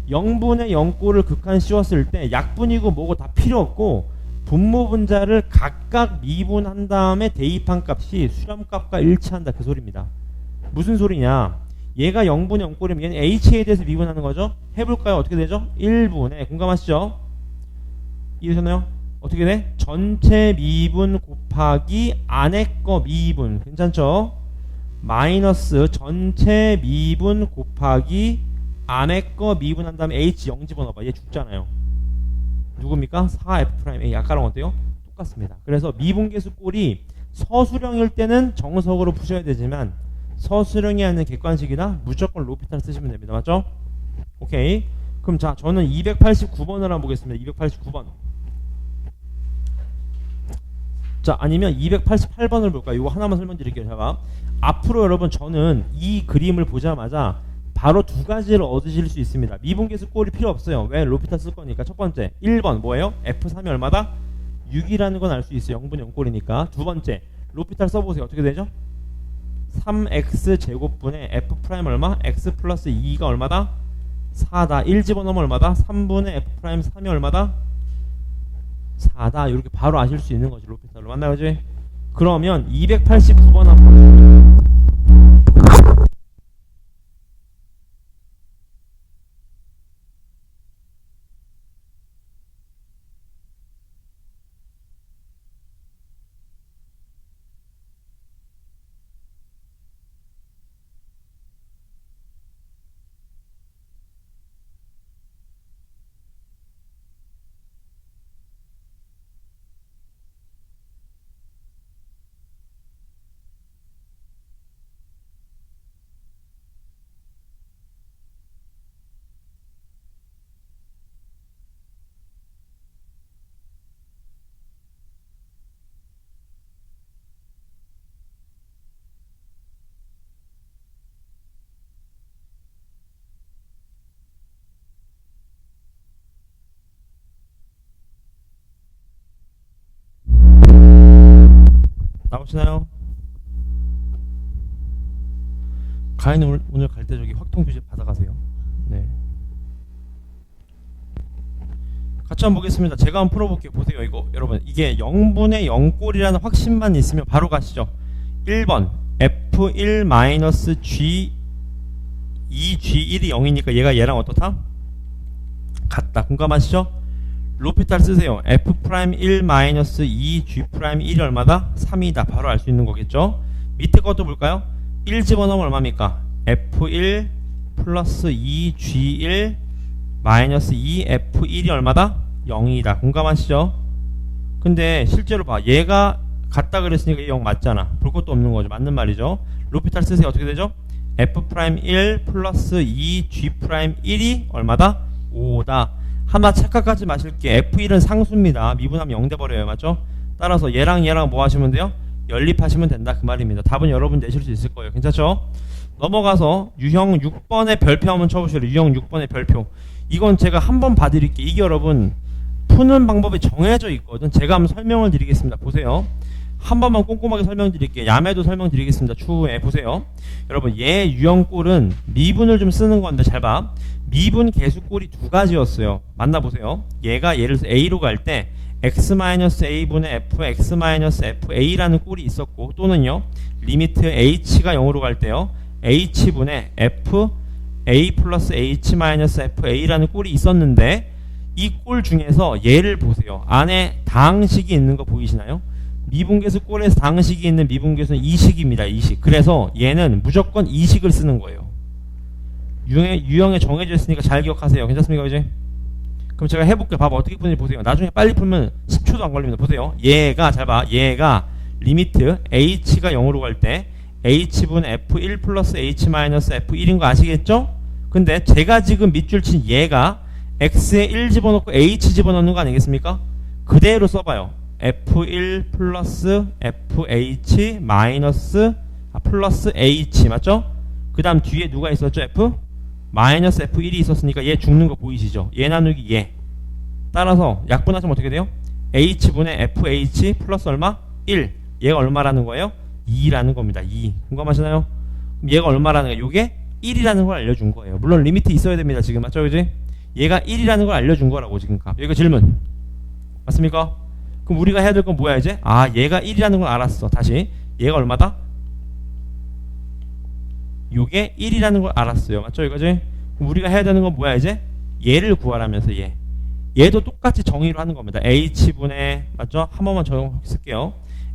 0분의 0꼴을 극한 씌웠을 때 약분이고 뭐고 다 필요 없고 분모 분자를 각각 미분한 다음에 대입한 값이 수렴값과 일치한다 그 소리입니다. 무슨 소리냐? 얘가 0분의 0꼴이면 얘는 H에 대해서 미분하는 거죠. 해볼까요? 어떻게 되죠? 1분의 공감하시죠? 이해되셨나요? 어떻게 돼? 전체 미분 곱하기 안에 거 미분 괜찮죠? 마이너스 전체 미분 곱하기 안에 거 미분한 다음에 H 0 집어넣어봐. 얘 죽잖아요. 누굽니까? 4F'A. 아까랑 어때요? 똑같습니다. 그래서 미분계수 꼴이 서술형일 때는 정석으로 푸셔야 되지만 서술형이 아닌 객관식이나 무조건 로피탈 쓰시면 됩니다. 맞죠? 오케이. 그럼 자 저는 289번을 한번 보겠습니다. 289번. 자 아니면 288번을 볼까요? 이거 하나만 설명드릴게요. 제가 앞으로 여러분 저는 이 그림을 보자마자 바로 두 가지를 얻으실 수 있습니다. 미분계수 꼴이 필요 없어요. 왜? 로피탈 쓸 거니까. 첫 번째 1번 뭐예요? F3이 얼마다? 6이라는 건 알 수 있어요. 0분의 0꼴이니까. 두 번째 로피탈 써보세요. 어떻게 되죠? 3x 제곱분의 F' 얼마? x 플러스 2가 얼마다? 4다. 1 집어넣으면 얼마다? 3분의 F' 3이 얼마다? 4다. 이렇게 바로 아실 수 있는 거지. 로피탈로. 맞나요? 그지? 그러면 289번 한번 나오시나요? 가인은 오늘 갈 때 저기 확통 규제 받아가세요. 네. 같이 한번 보겠습니다. 제가 한번 풀어볼게요. 보세요. 이거 여러분 이게 0분의 0꼴이라는 확신만 있으면 바로 가시죠. 1번 F1-G 2G1이 0이니까 얘가 얘랑 어떻다? 같다. 공감하시죠? 로피탈 쓰세요. F'1-2G'1이 얼마다? 3이다. 바로 알 수 있는 거겠죠? 밑에 것도 볼까요? 1 집어넣으면 얼마입니까? F1 플러스 2G1 마이너스 2F1이 얼마다? 0이다. 공감하시죠? 근데 실제로 봐. 얘가 같다 그랬으니까 0 맞잖아. 볼 것도 없는 거죠. 맞는 말이죠. 로피탈 쓰세요. 어떻게 되죠? F'1 플러스 2G'1이 얼마다? 5다. 하나 착각하지 마실게. F1은 상수입니다. 미분하면 0 돼버려요. 맞죠? 따라서 얘랑 뭐 하시면 돼요? 연립하시면 된다. 그 말입니다. 답은 여러분 내실 수 있을 거예요. 괜찮죠? 넘어가서 유형 6번의 별표 한번 쳐보실래요? 유형 6번의 별표. 이건 제가 한번 봐드릴게요. 이게 여러분 푸는 방법이 정해져 있거든. 제가 한번 설명을 드리겠습니다. 보세요. 한 번만 꼼꼼하게 설명드릴게요. 야매도 설명드리겠습니다. 추후에 보세요. 여러분 얘 유형꼴은 미분을 좀 쓰는 건데 잘 봐. 미분 계수꼴이 두 가지였어요. 만나보세요. 얘가 예를 들어서 A로 갈 때 x-a분의 f, x-fa라는 꼴이 있었고 또는요. 리미트 h가 0으로 갈 때요. h분의 f, a 플러스 h-fa라는 꼴이 있었는데 이 꼴 중에서 얘를 보세요. 안에 다항식이 있는 거 보이시나요? 미분계수 꼴에서 다항식이 있는 미분계수는 이식입니다. 이식. 그래서 얘는 무조건 이식을 쓰는 거예요. 유형에 정해져 있으니까 잘 기억하세요. 괜찮습니까 이제? 그럼 제가 해볼게요. 봐봐. 어떻게 푸는지 보세요. 나중에 빨리 풀면 10초도 안 걸립니다. 보세요. 얘가 잘 봐. 얘가 리미트 h가 0으로 갈 때 h분의 f1 플러스 h-f1인 거 아시겠죠? 근데 제가 지금 밑줄 친 얘가 x에 1 집어넣고 h 집어넣는 거 아니겠습니까? 그대로 써봐요. f1 플러스 fh 마이너스 플러스 h 맞죠? 그 다음 뒤에 누가 있었죠? f 마이너스 f1이 있었으니까 얘 죽는 거 보이시죠? 얘 나누기 얘. 따라서 약분하시면 어떻게 돼요? h분의 fh 플러스 얼마? 1. 얘가 얼마라는 거예요? 2라는 겁니다. 2. 공감하시나요? 그럼 얘가 얼마라는 거예요? 요게 1이라는 걸 알려준 거예요. 물론 리미트 있어야 됩니다. 지금 맞죠? 그지? 얘가 1이라는 걸 알려준 거라고 지금 값. 여기가 질문. 맞습니까? 그럼 우리가 해야 될 건 뭐야 이제? 아 얘가 1이라는 걸 알았어. 다시 얘가 얼마다? 요게 1이라는 걸 알았어요. 맞죠 이거지? 그럼 우리가 해야 되는 건 뭐야 이제? 얘를 구하라면서 얘도 똑같이 정의로 하는 겁니다. h분의 맞죠? 한 번만 적용 쓸게요.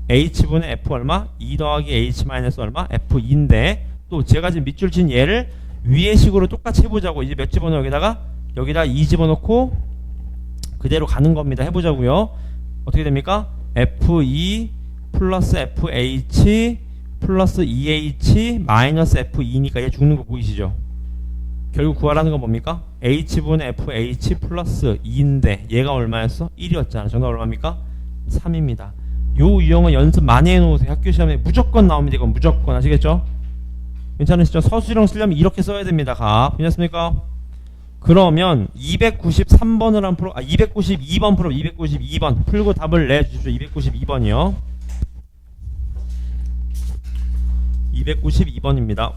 h분의 f 얼마? 2 더하기 h 마이너스 얼마? f2인데 또 제가 지금 밑줄 친 얘를 위의 식으로 똑같이 해보자고. 이제 몇 집어넣어 여기다 2 집어넣고 그대로 가는 겁니다. 해보자고요. 어떻게 됩니까? f2 플러스 fh 플러스 2h 마이너스 f2니까 얘 죽는 거 보이시죠? 결국 구하라는 건 뭡니까? h분의 fh 플러스 2인데 얘가 얼마였어? 1이었잖아. 정답 얼마입니까? 3입니다. 요 유형은 연습 많이 해놓으세요. 학교 시험에 무조건 나옵니다. 이건 무조건. 아시겠죠? 괜찮으시죠? 서술형 쓰려면 이렇게 써야 됩니다. 값. 괜찮습니까? 그러면 293번을 한번 풀어. 292번 풀어. 292번 풀고 답을 내주십시오. 292번이요. 292번입니다.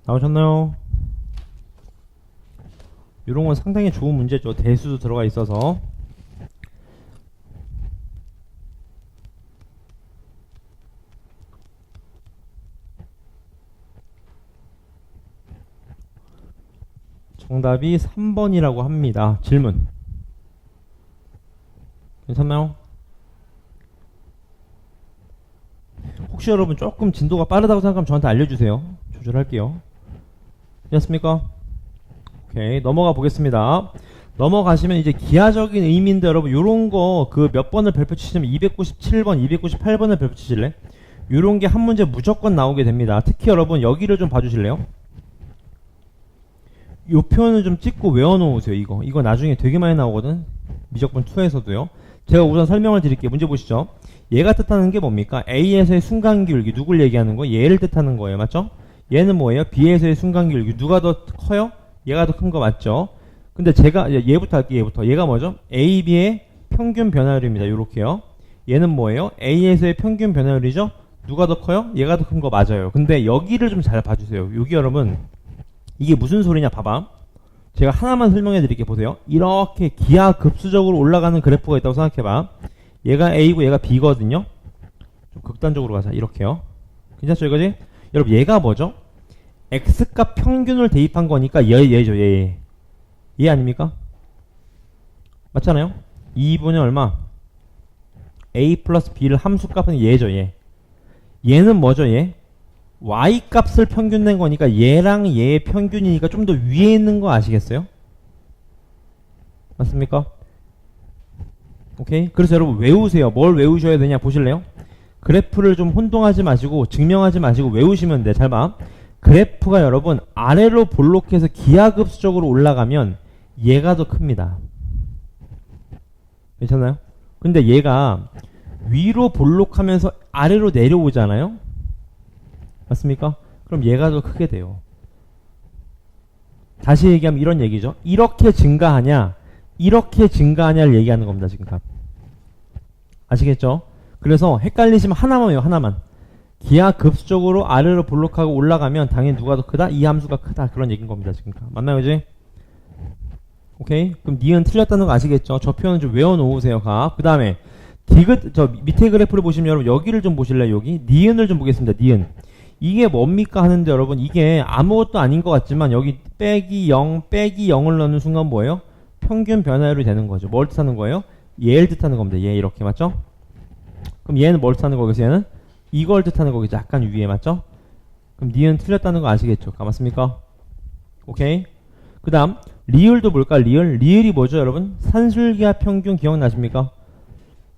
나오셨나요? 이런 건 상당히 좋은 문제죠. 대수도 들어가 있어서. 정답이 3번이라고 합니다. 질문. 괜찮나요? 혹시 여러분 조금 진도가 빠르다고 생각하면 저한테 알려주세요. 조절할게요. 됐습니까? 오케이, 넘어가 보겠습니다. 넘어가시면 이제 기하적인 의미인데 여러분 요런 거 그 몇 번을 별표 치시면 297번, 298번을 별표 치실래? 요런 게 한 문제 무조건 나오게 됩니다. 특히 여러분 여기를 좀 봐주실래요? 요 표현을 좀 찍고 외워놓으세요. 이거 나중에 되게 많이 나오거든. 미적분 2에서도요. 제가 우선 설명을 드릴게요. 문제 보시죠. 얘가 뜻하는 게 뭡니까? A에서의 순간기울기 누굴 얘기하는 거예요? 얘를 뜻하는 거예요. 맞죠? 얘는 뭐예요? B에서의 순간기울기 누가 더 커요? 얘가 더 큰 거 맞죠? 근데 제가 얘부터 할게요. 얘부터. 얘가 뭐죠? A, B의 평균 변화율입니다. 요렇게요. 얘는 뭐예요? A에서의 평균 변화율이죠? 누가 더 커요? 얘가 더 큰 거 맞아요. 근데 여기를 좀 잘 봐주세요. 여기 여러분 이게 무슨 소리냐 봐봐. 제가 하나만 설명해 드릴게요. 보세요. 이렇게 기하급수적으로 올라가는 그래프가 있다고 생각해봐. 얘가 A고 얘가 B거든요. 좀 극단적으로 가자. 이렇게요. 괜찮죠 이거지? 여러분 얘가 뭐죠? X값 평균을 대입한 거니까 얘죠. 얘 아닙니까? 맞잖아요? 2분의 얼마? A 플러스 B를 함수값은 얘죠. 얘는 뭐죠? Y값을 평균 낸 거니까 얘랑 얘의 평균이니까 좀 더 위에 있는 거 아시겠어요? 맞습니까? 오케이? 그래서 여러분 외우세요. 뭘 외우셔야 되냐 보실래요? 그래프를 좀 혼동하지 마시고 증명하지 마시고 외우시면 돼. 잘 봐. 그래프가 여러분 아래로 볼록해서 기하급수적으로 올라가면 얘가 더 큽니다. 괜찮나요? 근데 얘가 위로 볼록하면서 아래로 내려오잖아요? 맞습니까? 그럼 얘가 더 크게 돼요. 다시 얘기하면 이런 얘기죠. 이렇게 증가하냐 이렇게 증가하냐를 얘기하는 겁니다. 지금 값 아시겠죠? 그래서 헷갈리시면 하나만 외워. 하나만. 기하급수적으로 아래로 볼록하고 올라가면 당연히 누가 더 크다? 이 함수가 크다. 그런 얘기인 겁니다. 지금 값 맞나요? 그지? 오케이? 그럼 니은 틀렸다는 거 아시겠죠? 저 표현은 좀 외워놓으세요. 값. 그 다음에 디귿 저 밑에 그래프를 보시면 여러분 여기를 좀 보실래요? 여기 니은을 좀 보겠습니다. 니은 이게 뭡니까 하는데 여러분 이게 아무것도 아닌 것 같지만 여기 빼기 0 빼기 0을 넣는 순간 뭐예요? 평균 변화율이 되는 거죠. 뭘 뜻하는 거예요? 얘를 뜻하는 겁니다. 얘 이렇게 맞죠? 그럼 얘는 뭘 뜻하는 거겠어? 얘는 이걸 뜻하는 거겠죠. 약간 위에 맞죠? 그럼 니은 틀렸다는 거 아시겠죠? 맞습니까? 오케이. 그 다음 리을도 볼까? 리을이 뭐죠 여러분? 산술기하 평균 기억나십니까?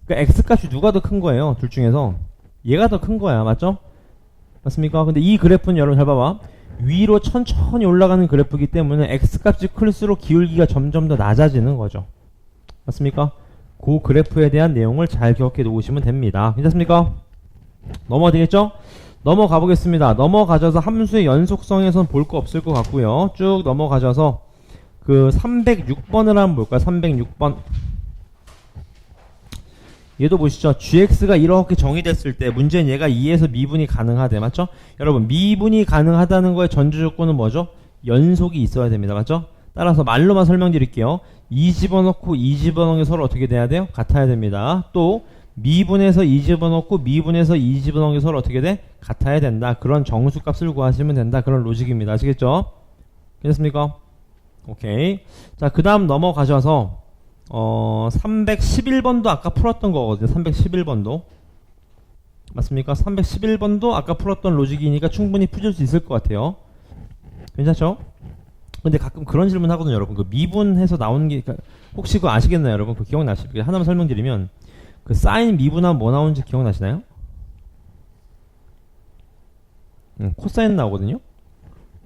그러니까 X값이 누가 더 큰 거예요? 둘 중에서 얘가 더 큰 거야. 맞죠? 맞습니까? 근데 이 그래프는 여러분 잘 봐봐. 위로 천천히 올라가는 그래프이기 때문에 X값이 클수록 기울기가 점점 더 낮아지는 거죠. 맞습니까? 그 그래프에 대한 내용을 잘 기억해 놓으시면 됩니다. 괜찮습니까? 넘어가 되겠죠? 넘어가 보겠습니다. 넘어가셔서 함수의 연속성에선 볼 거 없을 것 같고요. 쭉 넘어가셔서 그 306번을 한번 볼까요? 306번. 얘도 보시죠. gx가 이렇게 정의됐을 때 문제는 얘가 2에서 미분이 가능하대. 맞죠? 여러분 미분이 가능하다는 거의 전제 조건은 뭐죠? 연속이 있어야 됩니다. 맞죠? 따라서 말로만 설명드릴게요. 2 집어넣고 2 집어넣는 게 서로 어떻게 돼야 돼요? 같아야 됩니다. 또 미분에서 2 집어넣고 미분에서 2 집어넣는 게 서로 어떻게 돼? 같아야 된다. 그런 정수값을 구하시면 된다. 그런 로직입니다. 아시겠죠? 괜찮습니까? 오케이. 자, 그 다음 넘어가셔서 311번도 아까 풀었던 거거든요. 311번도. 맞습니까? 311번도 아까 풀었던 로직이니까 충분히 푸실 수 있을 것 같아요. 괜찮죠? 근데 가끔 그런 질문 하거든요, 여러분. 그 미분해서 나오는 게, 그러니까 혹시 그거 아시겠나요, 여러분? 그 기억나시죠? 하나만 설명드리면, 그 사인 미분하면 뭐 나오는지 기억나시나요? 코사인 나오거든요?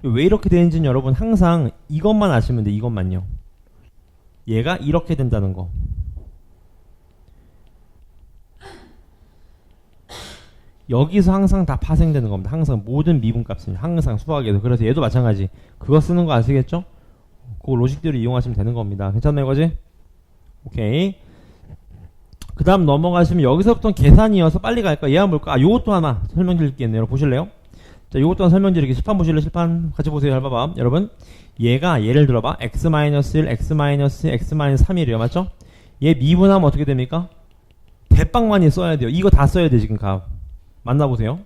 왜 이렇게 되는지는 여러분 항상 이것만 아시면 돼, 이것만요. 얘가 이렇게 된다는 거. 여기서 항상 다 파생되는 겁니다. 항상 모든 미분값은 항상 수학에도. 그래서 얘도 마찬가지. 그거 쓰는 거 아시겠죠? 그 로직대로 이용하시면 되는 겁니다. 괜찮나요, 거지? 오케이. 그 다음 넘어가시면 여기서부터는 계산이어서 빨리 갈까? 얘 한번 볼까? 요것도 하나 설명드릴게요. 여러분 보실래요? 자, 이것 또한 설명드릴게요. 실판 보실래요? 실판 같이 보세요. 잘 봐봐. 여러분, 얘가 예를 들어봐. x-1, x-3이래요. 맞죠? 얘 미분하면 어떻게 됩니까? 대빵 많이 써야 돼요. 이거 다 써야 돼, 지금 값. 만나보세요.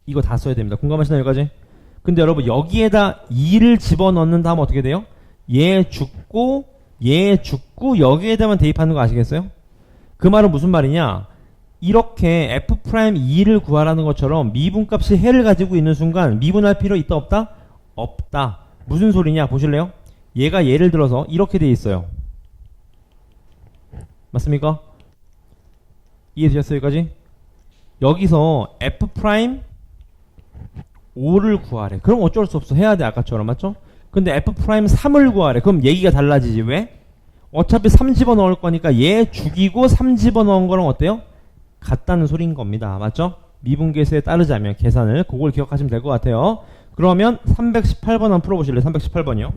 이거 다 써야 됩니다. 공감하시나요, 여기까지? 근데 여러분, 여기에다 2를 집어넣는다 하면 어떻게 돼요? 얘 죽고, 여기에다만 대입하는 거 아시겠어요? 그 말은 무슨 말이냐? 이렇게 F'2를 구하라는 것처럼 미분값이 해를 가지고 있는 순간 미분할 필요 있다 없다? 없다. 무슨 소리냐? 보실래요? 얘가 예를 들어서 이렇게 돼 있어요. 맞습니까? 이해되셨어요? 여기까지? 여기서 F'5를 구하래. 그럼 어쩔 수 없어. 해야 돼. 아까처럼. 맞죠? 근데 F'3을 구하래. 그럼 얘기가 달라지지. 왜? 어차피 3 집어넣을 거니까 얘 죽이고 3 집어넣은 거랑 어때요? 같다는 소리인 겁니다. 맞죠? 미분계수에 따르자면 계산을 그걸 기억하시면 될 것 같아요. 그러면 318번 한번 풀어보실래요? 318번이요.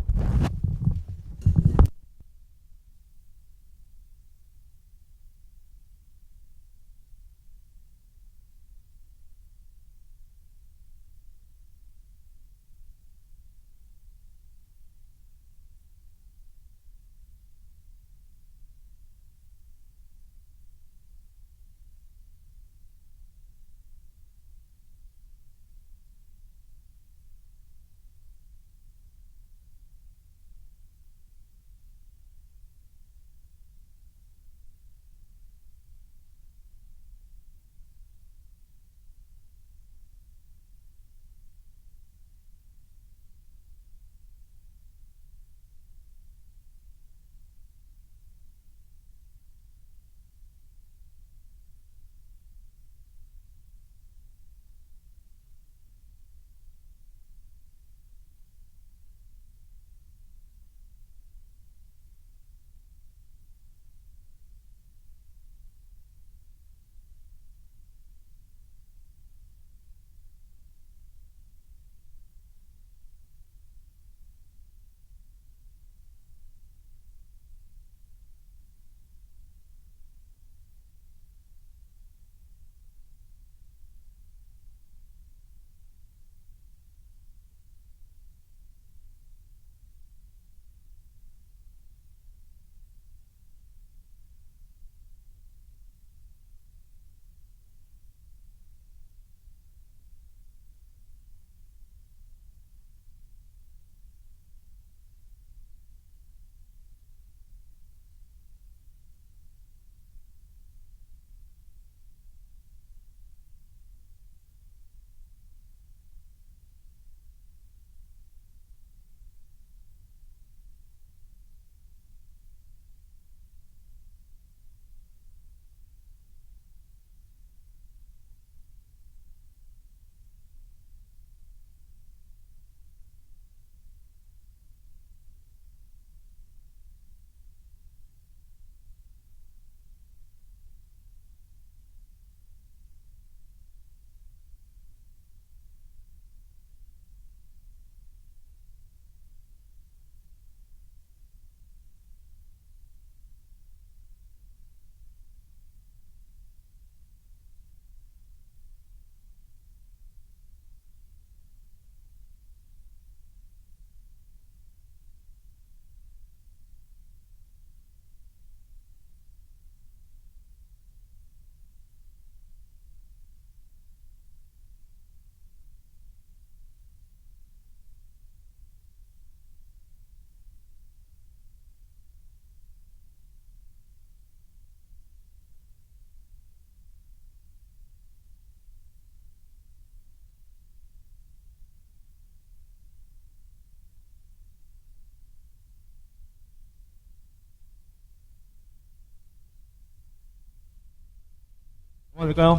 될까요?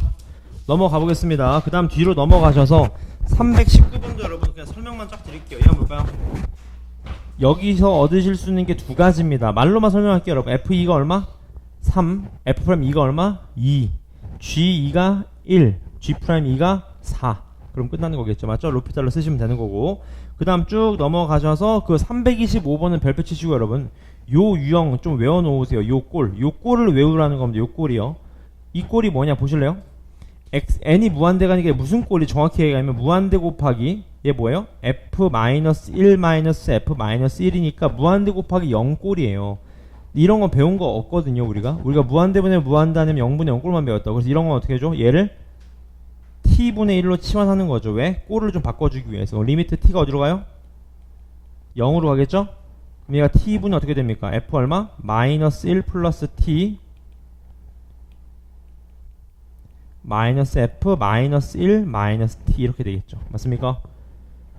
넘어가 보겠습니다. 그 다음 뒤로 넘어가셔서 319번도 여러분 그냥 설명만 쫙 드릴게요. 이거 볼까요? 여기서 얻으실 수 있는 게 두 가지입니다. 말로만 설명할게요. 여러분 F2가 얼마? 3, F'2가 얼마? 2, G2가 1, G'2가 4. 그럼 끝나는 거겠죠. 맞죠? 로피탈로 쓰시면 되는 거고. 그 다음 쭉 넘어가셔서 그 325번은 별표 치시고 여러분 요 유형 좀 외워놓으세요. 요 꼴을 외우라는 겁니다. 요 꼴이요. 이 꼴이 뭐냐 보실래요? n이 무한대가 아니라 무슨 꼴이 정확히 얘기하면 무한대 곱하기 얘 뭐예요? f-1-f-1이니까 무한대 곱하기 0꼴이에요. 이런 거 배운 거 없거든요. 우리가 무한대분의 무한대 아니면 0분의 0꼴만 배웠다고. 그래서 이런 건 어떻게 해줘? 얘를 t분의 1로 치환하는 거죠. 왜? 꼴을 좀 바꿔주기 위해서. 리미트 t가 어디로 가요? 0으로 가겠죠? 그럼 얘가 t분이 어떻게 됩니까? f 얼마? 마이너스 1 플러스 t 마이너스 f 마이너스 1 마이너스 t 이렇게 되겠죠. 맞습니까?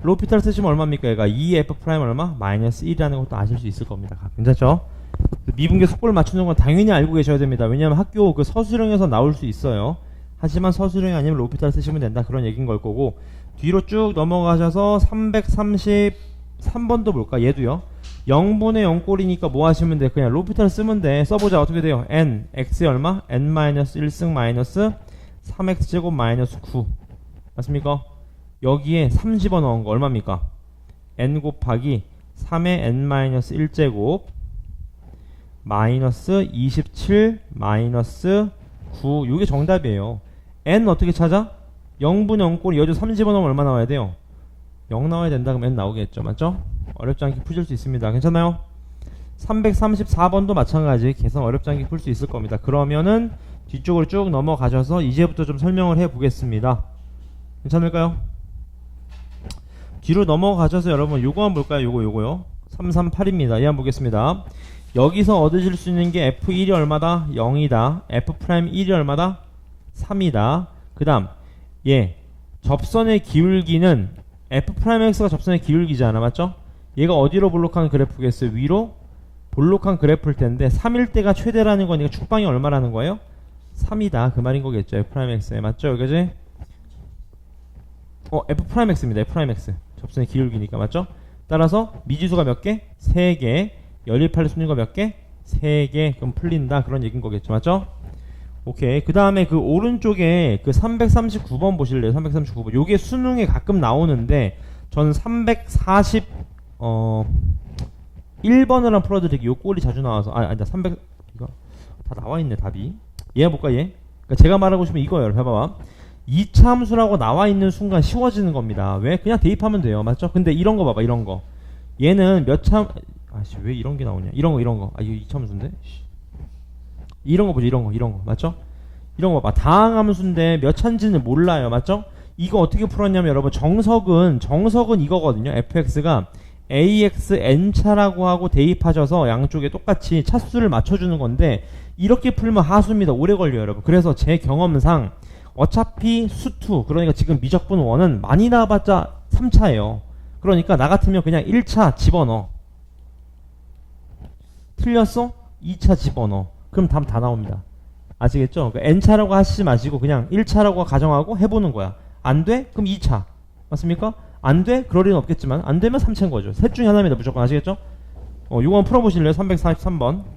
로피탈 쓰시면 얼마입니까? 얘가 2f 프라임 얼마? 마이너스 1이라는 것도 아실 수 있을 겁니다. 괜찮죠? 미분계 속골 맞추는 건 당연히 알고 계셔야 됩니다. 왜냐하면 학교 그 서술형에서 나올 수 있어요. 하지만 서술형이 아니면 로피탈 쓰시면 된다. 그런 얘기인 걸 거고, 뒤로 쭉 넘어가셔서 333번도 볼까? 얘도요. 0분의 0꼴이니까 뭐 하시면 돼? 그냥 로피탈 쓰면 돼. 써보자. 어떻게 돼요? n, x의 얼마? n-1승 마이너스 3x제곱 마이너스 9 맞습니까? 여기에 30원 넣은 거 얼마입니까? n 곱하기 3의 n-1제곱 마이너스 27 마이너스 9 이게 정답이에요. n 어떻게 찾아? 0분의 0꼴이 여기 30원 넣으면 얼마 나와야 돼요? 0 나와야 된다. 그럼 n 나오겠죠. 맞죠? 어렵지 않게 푸실 수 있습니다. 괜찮나요? 334번도 마찬가지 계산 어렵지 않게 풀 수 있을 겁니다. 그러면은 뒤쪽으로 쭉 넘어가셔서 이제부터 좀 설명을 해 보겠습니다. 괜찮을까요? 뒤로 넘어가셔서 여러분 요거 한번 볼까요? 요거요 338입니다. 이 한번 보겠습니다. 여기서 얻으실 수 있는 게 F1이 얼마다? 0이다. F'1이 얼마다? 3이다. 그 다음 예 접선의 기울기는 F'X가 접선의 기울기잖아. 맞죠? 얘가 어디로 볼록한 그래프겠어요? 위로 볼록한 그래프일 텐데 3일 때가 최대라는 거니까 축방이 얼마라는 거예요? 3이다. 그 말인 거겠죠. F'X에. 맞죠? 그지? F'X입니다. F'X. 접선의 기울기니까. 맞죠? 따라서 미지수가 몇 개? 3개. 연립할 수 있는 거 몇 개? 3개. 그럼 풀린다. 그런 얘기인 거겠죠. 맞죠? 오케이. 그 다음에 그 오른쪽에 그 339번 보실래요? 339번. 요게 수능에 가끔 나오는데 전 1번을 한 풀어드릴게요. 요 꼴이 자주 나와서. 아니다. 300 이거 다 나와있네. 답이. 얘 해볼까 얘? 그러니까 제가 말하고 싶으면 이거예요. 해봐봐. 2차 함수라고 나와있는 순간 쉬워지는 겁니다. 왜? 그냥 대입하면 돼요. 맞죠? 근데 이런 거 봐봐. 이런 거. 얘는 몇 차 아씨 왜 이런 게 나오냐? 이런 거 이거 2차 함수인데? 이런 거 보죠. 이런 거 맞죠? 이런 거 봐봐. 다항 함수인데 몇 차인지는 몰라요. 맞죠? 이거 어떻게 풀었냐면 여러분 정석은 이거거든요. fx가 ax n차라고 하고 대입하셔서 양쪽에 똑같이 차수를 맞춰주는 건데 이렇게 풀면 하수입니다. 오래 걸려요 여러분. 그래서 제 경험상 어차피 수투 그러니까 지금 미적분 1은 많이 나와봤자 3차예요. 그러니까 나 같으면 그냥 1차 집어넣어. 틀렸어? 2차 집어넣어. 그럼 답 다 나옵니다. 아시겠죠? 그러니까 n차라고 하시지 마시고 그냥 1차라고 가정하고 해보는 거야. 안 돼? 그럼 2차. 맞습니까? 안 돼? 그럴 리는 없겠지만 안 되면 3차인 거죠. 셋 중에 하나입니다. 무조건. 아시겠죠? 요거 한번 풀어보실래요? 343번.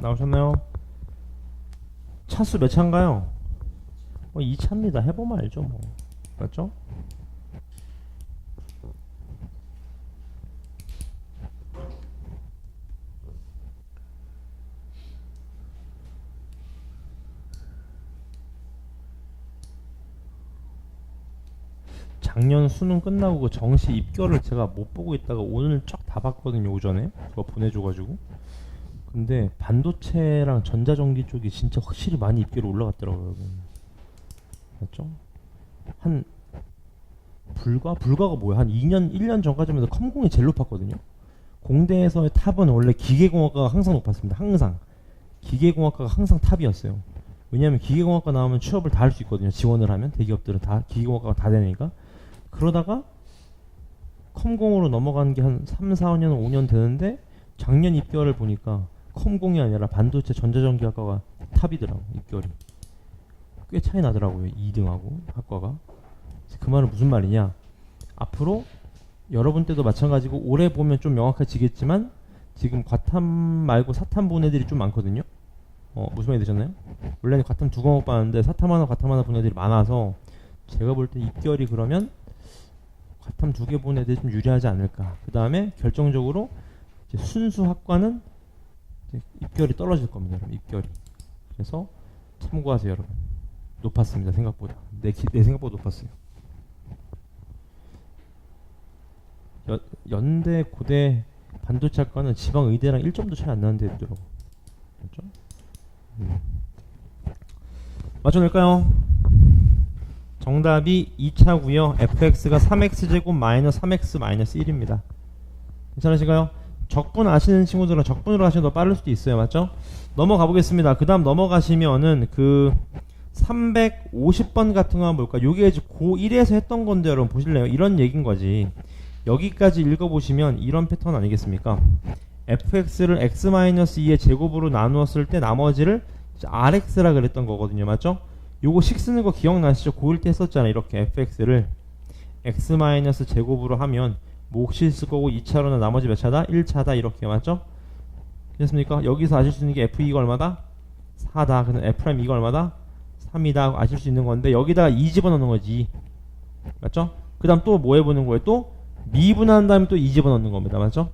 나오셨나요? 차수 몇 차인가요? 2차입니다. 해보면 알죠 뭐. 맞죠? 작년 수능 끝나고 그 정시 입결을 제가 못 보고 있다가 오늘 쫙 다 봤거든요. 오전에 그거 보내줘가지고. 근데 반도체랑 전자전기 쪽이 진짜 확실히 많이 입결이 올라갔더라고요. 여러분. 맞죠? 한 불과가 뭐야? 한 1년 전까지만 해도 컴공이 제일 높았거든요. 공대에서의 탑은 원래 기계공학과가 항상 높았습니다. 항상 기계공학과가 항상 탑이었어요. 왜냐하면 기계공학과 나오면 취업을 다 할 수 있거든요. 지원을 하면 대기업들은 다 기계공학과가 다 되니까. 그러다가 컴공으로 넘어간 게 한 3, 4년, 5년 되는데 작년 입결을 보니까 컴공이 아니라 반도체 전자전기학과가 탑이더라고. 입결이 꽤 차이 나더라고요. 2등하고 학과가. 그 말은 무슨 말이냐, 앞으로 여러분 때도 마찬가지고 올해 보면 좀 명확해지겠지만 지금 과탐 말고 사탐 본 애들이 좀 많거든요. 무슨 말이 되셨나요? 원래는 과탐 두 과목 봤는데 사탐 하나 과탐 하나 본 애들이 많아서 제가 볼 때 입결이 그러면 과탐 두 개 본 애들이 좀 유리하지 않을까. 그 다음에 결정적으로 이제 순수 학과는 이제 입결이 떨어질 겁니다. 여러분, 입결이. 그래서 참고하세요. 여러분, 높았습니다. 생각보다. 내 생각보다 높았어요. 연대 고대 반도체 학과는 지방 의대랑 1점도 차이 안 나는 데 있더라고. 그렇죠? 맞춰낼까요? 정답이 2차고요. fx가 3x제곱 마이너스 3x 마이너스 1입니다. 괜찮으신가요? 적분 아시는 친구들은 적분으로 하시면 더 빠를 수도 있어요. 맞죠? 넘어가 보겠습니다. 그 다음 넘어가시면은 그 350번 같은 거 한번 볼까? 요게 이제 고1에서 했던 건데 여러분 보실래요? 이런 얘기인 거지. 여기까지 읽어보시면 이런 패턴 아니겠습니까? fx를 x-2의 제곱으로 나누었을 때 나머지를 rx라 그랬던 거거든요. 맞죠? 요거 식 쓰는 거 기억나시죠? 고1 때 했었잖아요. 이렇게 fx를 x-제곱으로 하면 몫이 있을 거고 2차로는 나머지 몇 차다? 1차다. 이렇게. 맞죠? 됐습니까? 여기서 아실 수 있는 게 f2가 얼마다? 4다. 그래서 f'2가 얼마다? 3이다. 아실 수 있는 건데 여기다가 2 집어넣는 거지. 맞죠? 그 다음 또 뭐 해보는 거예요? 또 미분한 다음에 또 2 집어넣는 겁니다. 맞죠?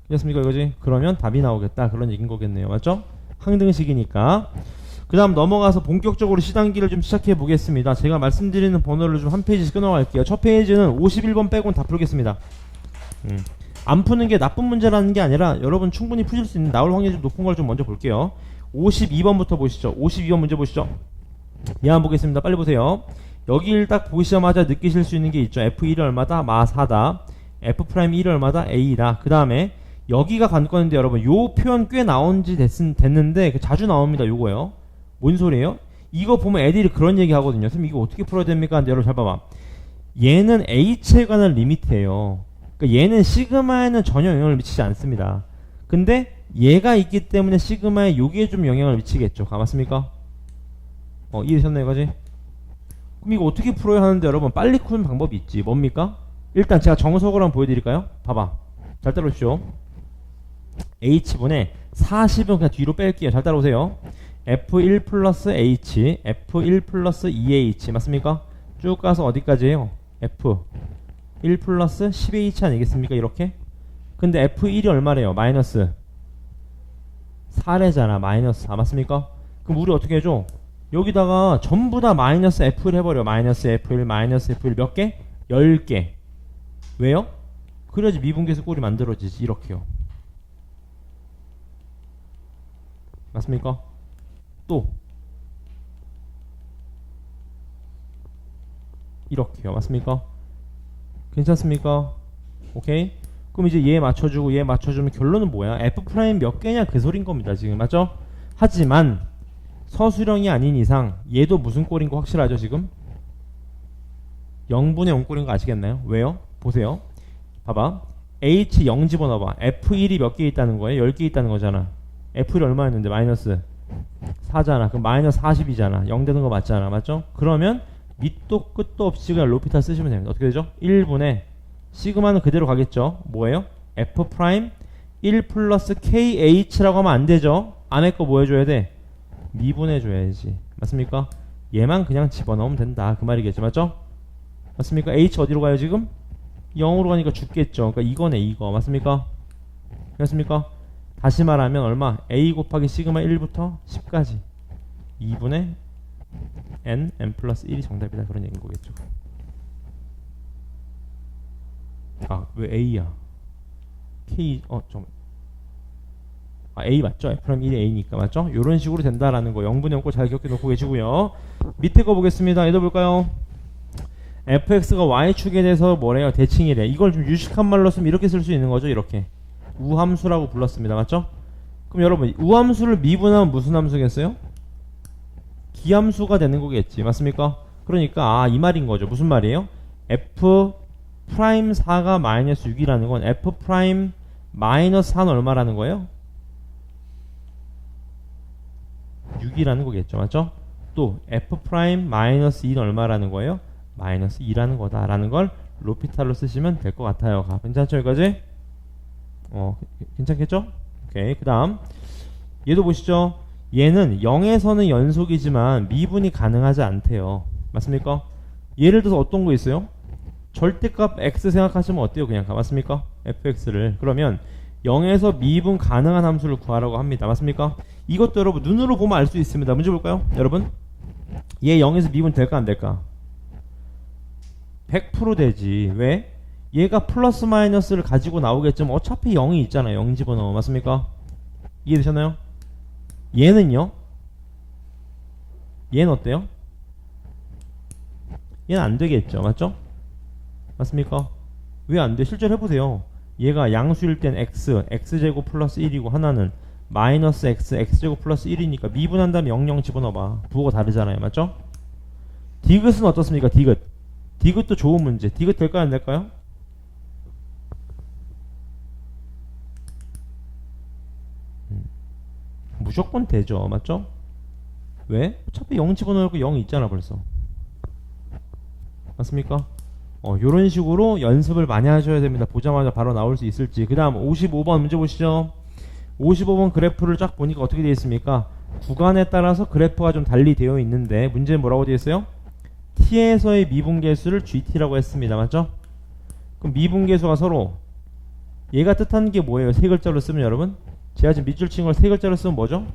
됐습니까? 이거지? 그러면 답이 나오겠다. 그런 얘기인 거겠네요. 맞죠? 항등식이니까. 그 다음 넘어가서 본격적으로 시단기를 좀 시작해 보겠습니다. 제가 말씀드리는 번호를 좀 한 페이지씩 끊어갈게요. 첫 페이지는 51번 빼고는 다 풀겠습니다. 안 푸는 게 나쁜 문제라는 게 아니라 여러분 충분히 푸실 수 있는 나올 확률이 좀 높은 걸 좀 먼저 볼게요. 52번부터 보시죠. 52번 문제 보시죠. 얘 한번 보겠습니다. 빨리 보세요. 여기를 딱 보시자마자 느끼실 수 있는 게 있죠. f1이 얼마다? 마 4다. f'1이 얼마다? a다. 그 다음에 여기가 관건인데 여러분 요 표현 꽤 나온지 됐는데 자주 나옵니다. 요거요. 뭔 소리예요? 이거 보면 애들이 그런 얘기 하거든요. 선생님 이거 어떻게 풀어야 됩니까? 근데 여러분 잘 봐봐. 얘는 h에 관한 리미트예요. 그러니까 얘는 시그마에는 전혀 영향을 미치지 않습니다. 근데 얘가 있기 때문에 시그마에 요게 좀 영향을 미치겠죠. 맞습니까? 이해되셨나요? 이거지? 그럼 이거 어떻게 풀어야 하는데 여러분 빨리 푸는 방법이 있지. 뭡니까? 일단 제가 정석으로 한번 보여드릴까요? 봐봐. 잘 따라오시죠. h분의 40은 그냥 뒤로 뺄게요. 잘 따라오세요. f1 플러스 h, f1 플러스 2h 맞습니까? 쭉 가서 어디까지예요? f1 플러스 10h 아니겠습니까? 이렇게. 근데 f1이 얼마래요? 마이너스 4래잖아. 마이너스 4 맞습니까? 그럼 우리 어떻게 해줘? 여기다가 전부 다 마이너스 f1 해버려. 마이너스 f1 마이너스 f1 몇 개? 10개. 왜요? 그래야지 미분계수 꼴이 만들어지지. 이렇게요. 맞습니까? 또 이렇게요. 맞습니까? 괜찮습니까? 오케이? 그럼 이제 얘 맞춰주고 얘 맞춰주면 결론은 뭐야? f' 몇 개냐 그 소린 겁니다. 지금 맞죠? 하지만 서술형이 아닌 이상 얘도 무슨 꼴인 거 확실하죠? 지금 0분의 0 꼴인 거 아시겠나요? 왜요? 보세요. 봐봐. h 0 집어넣어봐. f1이 몇 개 있다는 거예요? 10개 있다는 거잖아. f1이 얼마였는데? 마이너스 4잖아. 그럼 마이너스 40이잖아. 0 되는 거 맞잖아. 맞죠? 그러면 밑도 끝도 없이 그냥 로피탈 쓰시면 됩니다. 어떻게 되죠? 1분의 시그마는 그대로 가겠죠? 뭐예요? f' 1 플러스 kh라고 하면 안 되죠? 안에 거 뭐 해줘야 돼? 미분해줘야지. 맞습니까? 얘만 그냥 집어넣으면 된다. 그 말이겠죠. 맞죠? 맞습니까? h 어디로 가요 지금? 0으로 가니까 죽겠죠. 그러니까 이거네 이거. 맞습니까? 맞습니까? 다시 말하면 얼마? a 곱하기 시그마 1부터 10까지 2분의 n 플러스 1이 정답이다. 그런 얘기인 거겠죠. 아, 왜 a야? k a 맞죠? f'이 1이 a니까 맞죠? 이런 식으로 된다라는 거 0분의 0꼭 잘 기억해 놓고 계시고요. 밑에 거 보겠습니다. 얘도 볼까요? fx가 y축에 대해서 뭐래요? 대칭이래. 이걸 좀 유식한 말로 쓰면 이렇게 쓸 수 있는 거죠. 이렇게 우함수라고 불렀습니다. 맞죠? 그럼 여러분 우함수를 미분하면 무슨 함수겠어요? 기함수가 되는 거겠지. 맞습니까? 그러니까 이 말인 거죠. 무슨 말이에요? f 프라임 4가 마이너스 6이라는 건 f 프라임 마이너스 4는 얼마라는 거예요? 6이라는 거겠죠. 맞죠? 또 f 프라임 마이너스 2는 얼마라는 거예요? 마이너스 2라는 거다라는 걸 로피탈로 쓰시면 될 것 같아요. 괜찮죠? 여기까지? 괜찮겠죠? 오케이. 그 다음 얘도 보시죠. 얘는 0에서는 연속이지만 미분이 가능하지 않대요. 맞습니까? 예를 들어서 어떤 거 있어요? 절대값 x 생각하시면 어때요? 그냥 맞습니까? fx를 그러면 0에서 미분 가능한 함수를 구하라고 합니다. 맞습니까? 이것도 여러분 눈으로 보면 알 수 있습니다. 문제 볼까요? 여러분 얘 0에서 미분 될까 안 될까? 100% 되지. 왜? 얘가 플러스 마이너스를 가지고 나오겠지만 어차피 0이 있잖아요. 0 집어넣어. 맞습니까? 이해되셨나요? 얘는요? 얘는 어때요? 얘는 안 되겠죠. 맞죠? 맞습니까? 왜 안 돼? 실제로 해보세요. 얘가 양수일 땐 x제곱 플러스 1이고 하나는 마이너스 x제곱 플러스 1이니까 미분한 다음에 0 집어넣어봐. 부호가 다르잖아요. 맞죠? 디귿은 어떻습니까? 디귿도 좋은 문제. 디귿 될까요? 안 될까요? 무조건 되죠. 맞죠? 왜? 어차피 0 집어넣고 0이 있잖아 벌써. 맞습니까? 요런 식으로 연습을 많이 하셔야 됩니다. 보자마자 바로 나올 수 있을지. 그 다음 55번 문제 보시죠. 55번 그래프를 쫙 보니까 어떻게 되어 있습니까? 구간에 따라서 그래프가 좀 달리 되어 있는데 문제는 뭐라고 되어 있어요? t에서의 미분계수를 gt라고 했습니다. 맞죠? 그럼 미분계수가 서로 얘가 뜻하는 게 뭐예요? 세 글자로 쓰면 여러분? 제가 지금 밑줄 친 걸 세 글자로 쓰면 뭐죠?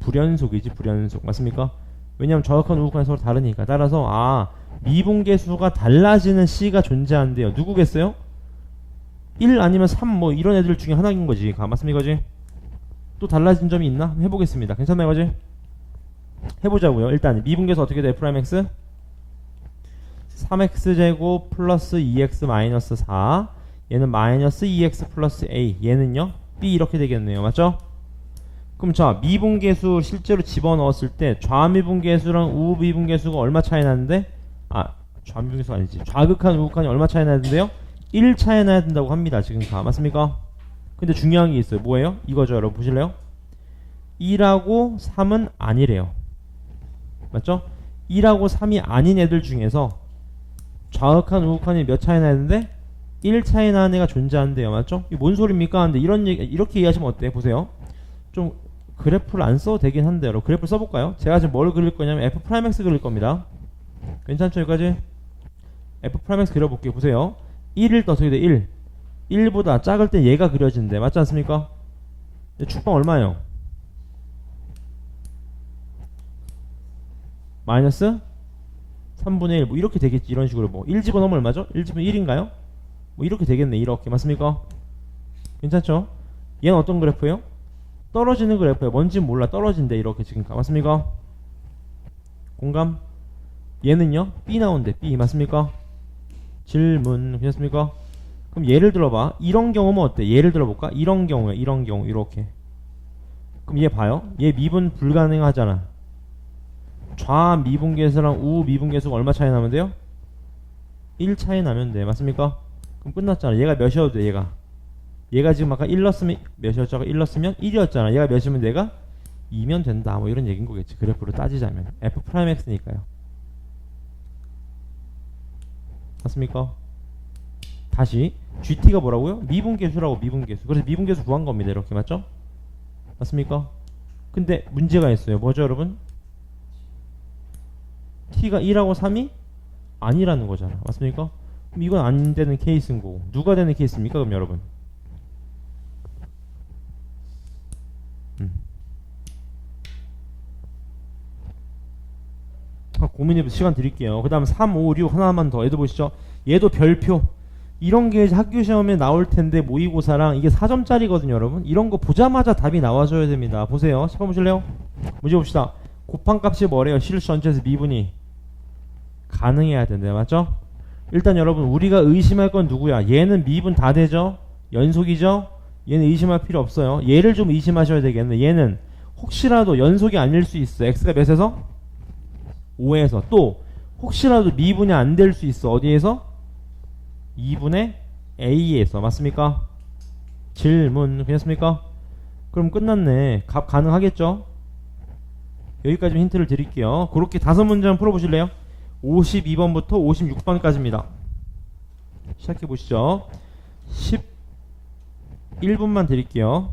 불연속이지. 불연속. 맞습니까? 왜냐하면 좌극한 우극한이 서로 다르니까. 따라서 미분계수가 달라지는 C가 존재한대요. 누구겠어요? 1 아니면 3 뭐 이런 애들 중에 하나인 거지. 맞습니까? 이거지? 또 달라진 점이 있나? 해보겠습니다. 괜찮나요? 이거지? 해보자고요. 일단 미분계수 어떻게 돼? 프라임x 3x제곱 플러스 2x 마이너스 4 얘는 마이너스 2x 플러스 a 얘는요? b 이렇게 되겠네요. 맞죠? 그럼 자 미분계수 실제로 집어넣었을 때 좌미분계수랑 우미분계수가 얼마 차이 나는데 좌미분계수가 아니지 좌극한 우극한이 얼마 차이 나는데요? 1 차이 나야 된다고 합니다. 지금 맞습니까? 근데 중요한 게 있어요. 뭐예요? 이거죠. 여러분 보실래요? 1하고 3은 아니래요. 맞죠? 1하고 3이 아닌 애들 중에서 좌극한 우극한이 몇 차이 나는데 1 차이 나는 애가 존재한대요. 맞죠? 이게 뭔 소리입니까? 근데 이런 얘기 이렇게 이해하시면 어때요? 보세요. 좀 그래프를 안 써도 되긴 한데 여러분 그래프 써볼까요? 제가 지금 뭘 그릴 거냐면 f'x 그릴 겁니다. 괜찮죠? 여기까지? f'x 그려볼게요. 보세요. 1을 어떻게 돼? 1 1보다 작을 때 얘가 그려진대. 맞지 않습니까? 축방 얼마예요? 마이너스 3분의 1 뭐 이렇게 되겠지. 이런 식으로 뭐 1 집어넣으면 얼마죠? 1 집어넣으면 1인가요? 뭐 이렇게 되겠네. 이렇게. 맞습니까? 괜찮죠? 얘는 어떤 그래프예요? 떨어지는 그래프예요. 뭔진 몰라. 떨어진대. 이렇게 지금. 맞습니까? 공감? 얘는요? B 나온대. B. 맞습니까? 질문. 괜찮습니까? 그럼 예를 들어봐. 이런 경우면 어때? 예를 들어볼까? 이런 경우에 이런 경우 이렇게. 그럼 얘 봐요. 얘 미분 불가능하잖아. 좌 미분계수랑 우 미분계수가 얼마 차이 나면 돼요? 1 차이 나면 돼. 맞습니까? 그럼 끝났잖아. 얘가 몇이어도 돼. 얘가 지금 아까 1 넣었으면 몇이었죠? 1 넣었으면 1이었잖아. 얘가 몇이면 내가 2면 된다. 뭐 이런 얘기인 거겠지. 그래프로 따지자면 f'x니까요. 맞습니까? 다시 GT가 뭐라고요? 미분계수라고. 미분계수. 그래서 미분계수 구한 겁니다. 이렇게. 맞죠? 맞습니까? 근데 문제가 있어요. 뭐죠 여러분? t가 1하고 3이 아니라는 거잖아. 맞습니까? 그럼 이건 안 되는 케이스인 거고. 누가 되는 케이스입니까 그럼 여러분? 고민해보세요. 시간 드릴게요. 그 다음 3, 5, 6 하나만 더. 얘도 보시죠. 얘도 별표. 이런 게 학교 시험에 나올 텐데 모의고사랑 이게 4점짜리거든요 여러분. 이런 거 보자마자 답이 나와줘야 됩니다. 보세요. 10번 보실래요? 문제 봅시다. 곱한값이 뭐래요? 실수 전체에서 미분이 가능해야 된대요. 맞죠? 일단 여러분 우리가 의심할 건 누구야? 얘는 미분 다 되죠? 연속이죠? 얘는 의심할 필요 없어요. 얘를 좀 의심하셔야 되겠네. 얘는 혹시라도 연속이 아닐 수 있어. x가 몇에서? 5에서. 또 혹시라도 미분이 안 될 수 있어. 어디에서? 2분의 a에서. 맞습니까? 질문 괜찮습니까? 그럼 끝났네. 값 가능하겠죠? 여기까지 힌트를 드릴게요. 그렇게 5문제만 풀어보실래요? 52번부터 56번까지입니다. 시작해 보시죠. 11분만 드릴게요.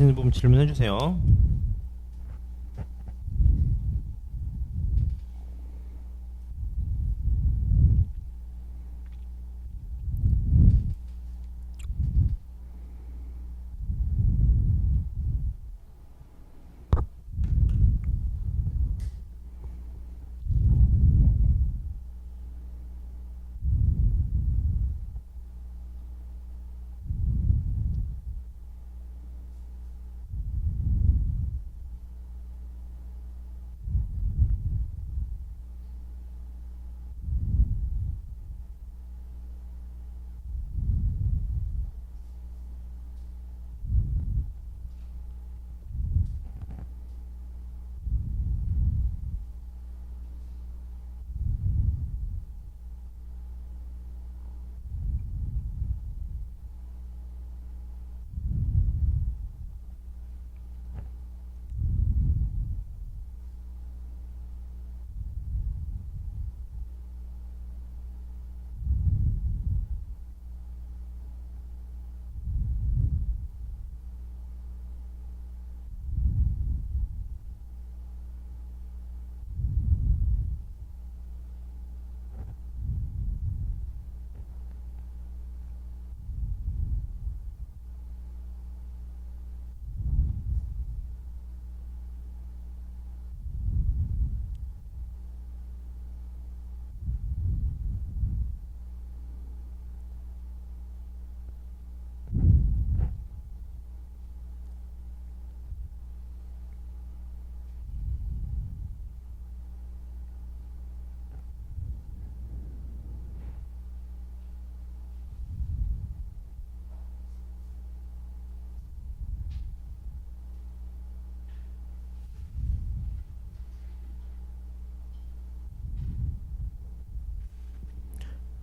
있으신 분 질문해 주세요.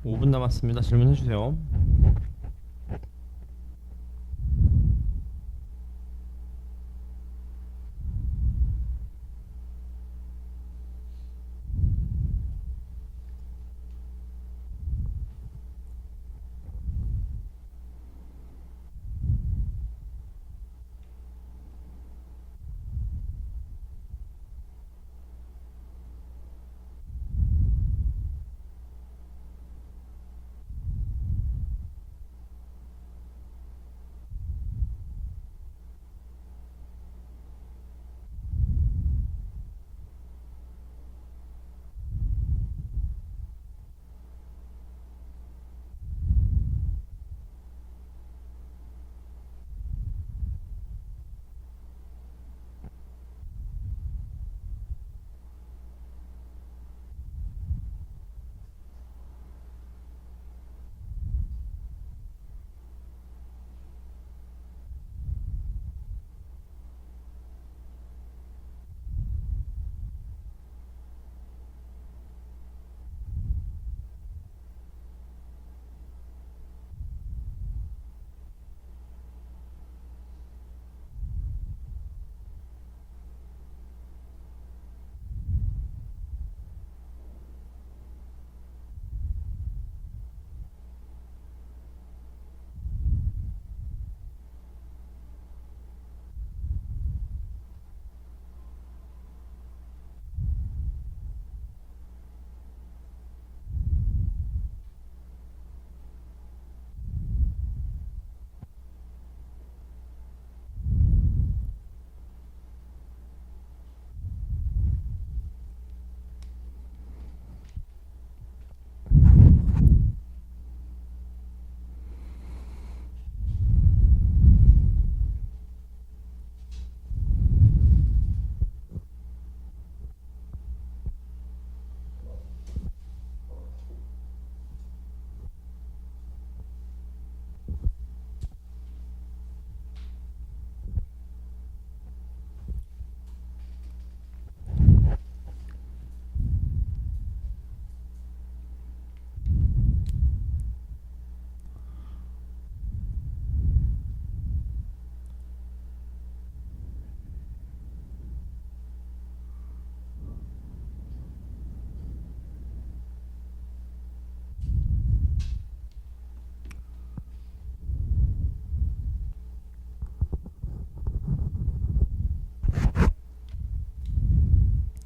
오 분 남았습니다. 질문해 주세요.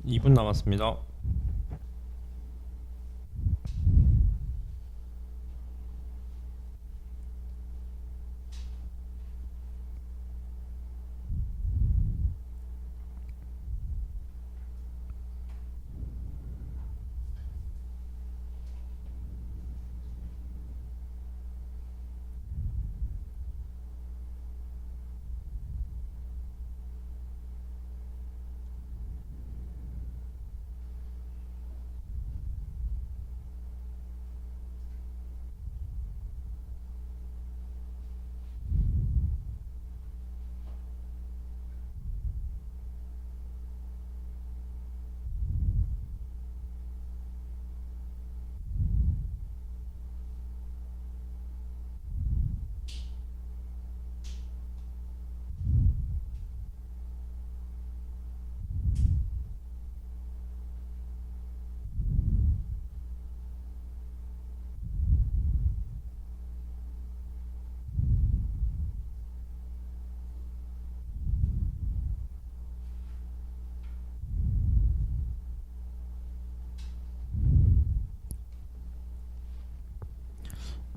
2분 남았습니다.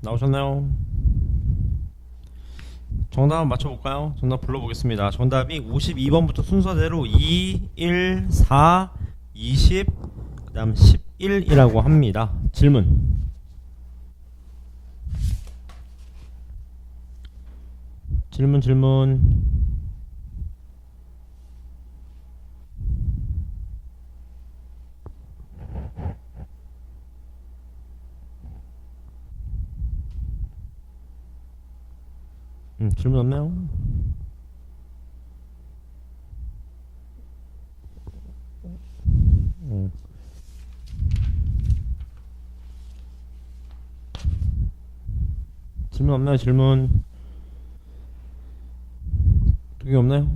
나오셨나요? 정답 한번 맞춰볼까요? 정답 불러보겠습니다. 정답이 52번부터 순서대로 2, 1, 4, 20, 그 다음 11이라고 합니다. 질문. 질문. 질문 없나요? 질문 없나요? 질문. 그게 없나요?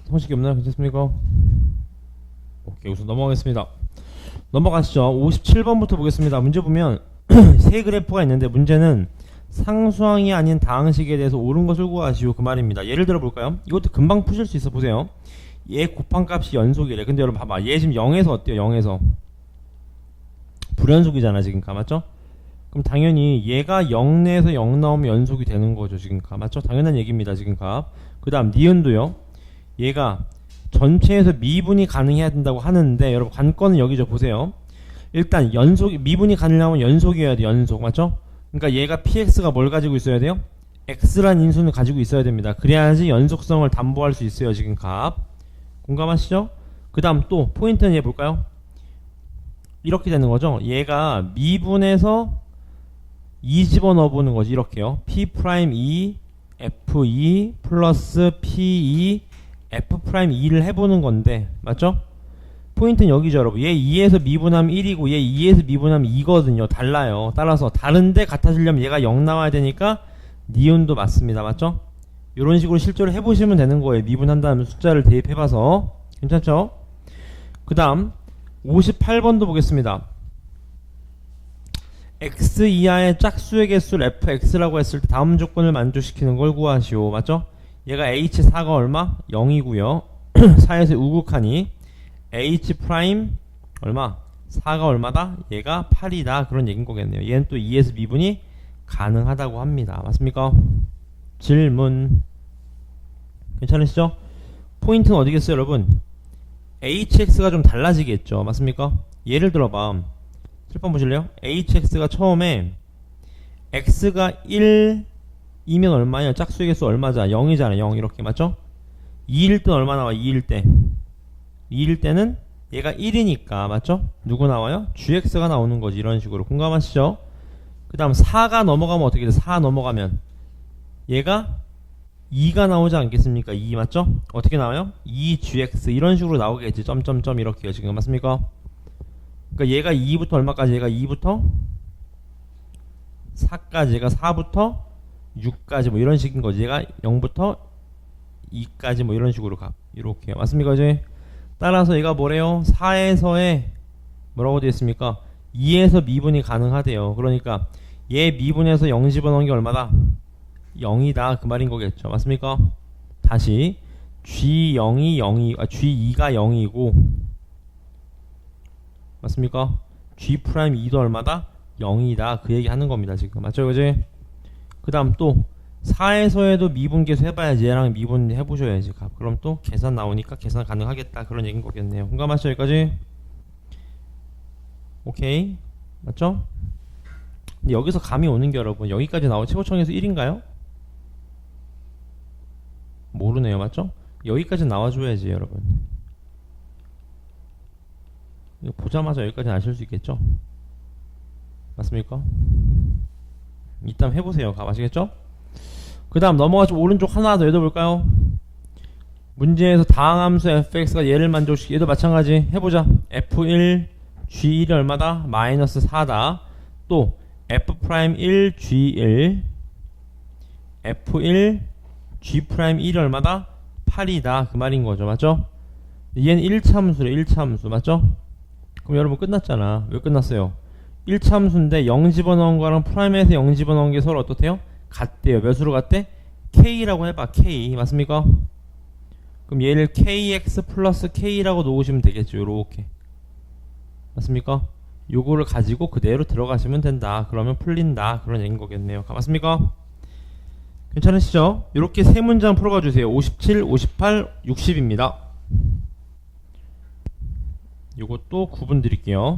형식이 없나요? 괜찮습니까? 오케이, 우선 넘어가겠습니다. 넘어가시죠. 57번부터 보겠습니다. 문제 보면 세 그래프가 있는데 문제는 상수항이 아닌 다항식에 대해서 옳은 것을 구하시오 그 말입니다. 예를 들어 볼까요? 이것도 금방 푸실 수 있어. 보세요. 얘 곱한값이 연속이래. 근데 여러분 봐봐. 얘 지금 0에서 어때요? 0에서 불연속이잖아 지금. 맞죠? 그럼 당연히 얘가 0 내에서 0 나오면 연속이 되는 거죠 지금. 맞죠? 당연한 얘기입니다 지금. 그 다음 니은도요. 얘가 전체에서 미분이 가능해야 된다고 하는데 여러분 관건은 여기죠. 보세요. 일단 미분이 가능하면 연속이어야 돼. 연속. 맞죠? 그러니까 얘가 px가 뭘 가지고 있어야 돼요? x란 인수는 가지고 있어야 됩니다. 그래야지 연속성을 담보할 수 있어요 지금. 공감하시죠? 그 다음 또 포인트는 얘 볼까요? 이렇게 되는 거죠. 얘가 미분에서 2 집어넣어 보는 거지. 이렇게요. p'2 f2 플러스 p2 f'2를 해보는 건데 맞죠? 포인트는 여기죠 여러분. 얘 2에서 미분하면 1이고 얘 2에서 미분하면 2거든요. 달라요. 따라서 다른데 같아지려면 얘가 0 나와야 되니까 니은도 맞습니다. 맞죠? 이런 식으로 실제로 해보시면 되는 거예요. 미분한 다음에 숫자를 대입해봐서. 괜찮죠? 그 다음 58번도 보겠습니다. x 이하의 짝수의 개수를 fx라고 했을 때 다음 조건을 만족시키는 걸 구하시오. 맞죠? 얘가 h4가 얼마? 0이고요 4에서 우극하니 h 프라임 얼마? 4가 얼마다? 얘가 8이다. 그런 얘기인 거겠네요. 얘는 또 2에서 미분이 가능하다고 합니다. 맞습니까? 질문. 괜찮으시죠? 포인트는 어디겠어요 여러분? hx가 좀 달라지겠죠. 맞습니까? 예를 들어봐. 7번 보실래요? hx가 처음에 x가 1이면 얼마예요? 짝수의 개수 얼마자? 0이잖아. 0 이렇게. 맞죠? 2일 때 얼마 나와? 2일 때 2일 때는 얘가 1이니까 맞죠? 누구 나와요? gx가 나오는 거지. 이런 식으로. 공감하시죠? 그 다음 4가 넘어가면 어떻게 돼? 4 넘어가면 얘가 2가 나오지 않겠습니까? 2 맞죠? 어떻게 나와요? 2gx 이런 식으로 나오겠지. 점점점 이렇게요 지금. 맞습니까? 그러니까 얘가 2부터 얼마까지? 얘가 2부터 4까지, 얘가 4부터 6까지 뭐 이런 식인 거지. 얘가 0부터 2까지 뭐 이런 식으로 가. 이렇게요. 맞습니까? 이제 따라서 얘가 뭐래요? 4에서의 뭐라고 되어 있습니까? 2에서 미분이 가능하대요. 그러니까 얘 미분에서 0 집어넣은 게 얼마다? 0이다. 그 말인 거겠죠. 맞습니까? 다시 G0이 0이 G2가 0이고 맞습니까? G 프라임 2도 얼마다? 0이다. 그 얘기 하는 겁니다. 지금 맞죠? 그지? 그 다음 또 4에서에도 미분계수 해봐야지. 얘랑 미분 해보셔야지. 그럼 또 계산 나오니까 계산 가능하겠다. 그런 얘기인 거겠네요. 공감하시죠? 여기까지? 오케이. 맞죠? 근데 여기서 감이 오는 게 여러분 여기까지 나오 최고청에서 1인가요? 모르네요. 맞죠? 여기까지 나와줘야지 여러분. 이거 보자마자 여기까지 아실 수 있겠죠? 맞습니까? 이따 해보세요. 아시겠죠? 그 다음 넘어가서 오른쪽 하나 더 읽어볼까요? 문제에서 다항함수 fx가 얘를 만족시키 얘도 마찬가지 해보자. f1 g1이 얼마다? 마이너스 4다. 또 f'1 g1 f1 g'1이 얼마다? 8이다. 그 말인 거죠. 맞죠? 얘는 1차 함수래. 1차 함수 맞죠? 그럼 여러분 끝났잖아. 왜 끝났어요? 1차 함수인데 0 집어넣은 거랑 프라임에서 0 집어넣은 게 서로 어떻대요? 같대요. 몇으로 같대? K라고 해봐. K 맞습니까? 그럼 얘를 KX 플러스 K라고 놓으시면 되겠죠. 요렇게 맞습니까? 요거를 가지고 그대로 들어가시면 된다. 그러면 풀린다. 그런 얘기인 거겠네요. 맞습니까? 괜찮으시죠? 요렇게 세 문장 풀어가 주세요. 57, 58, 60입니다. 요것도 구분 드릴게요.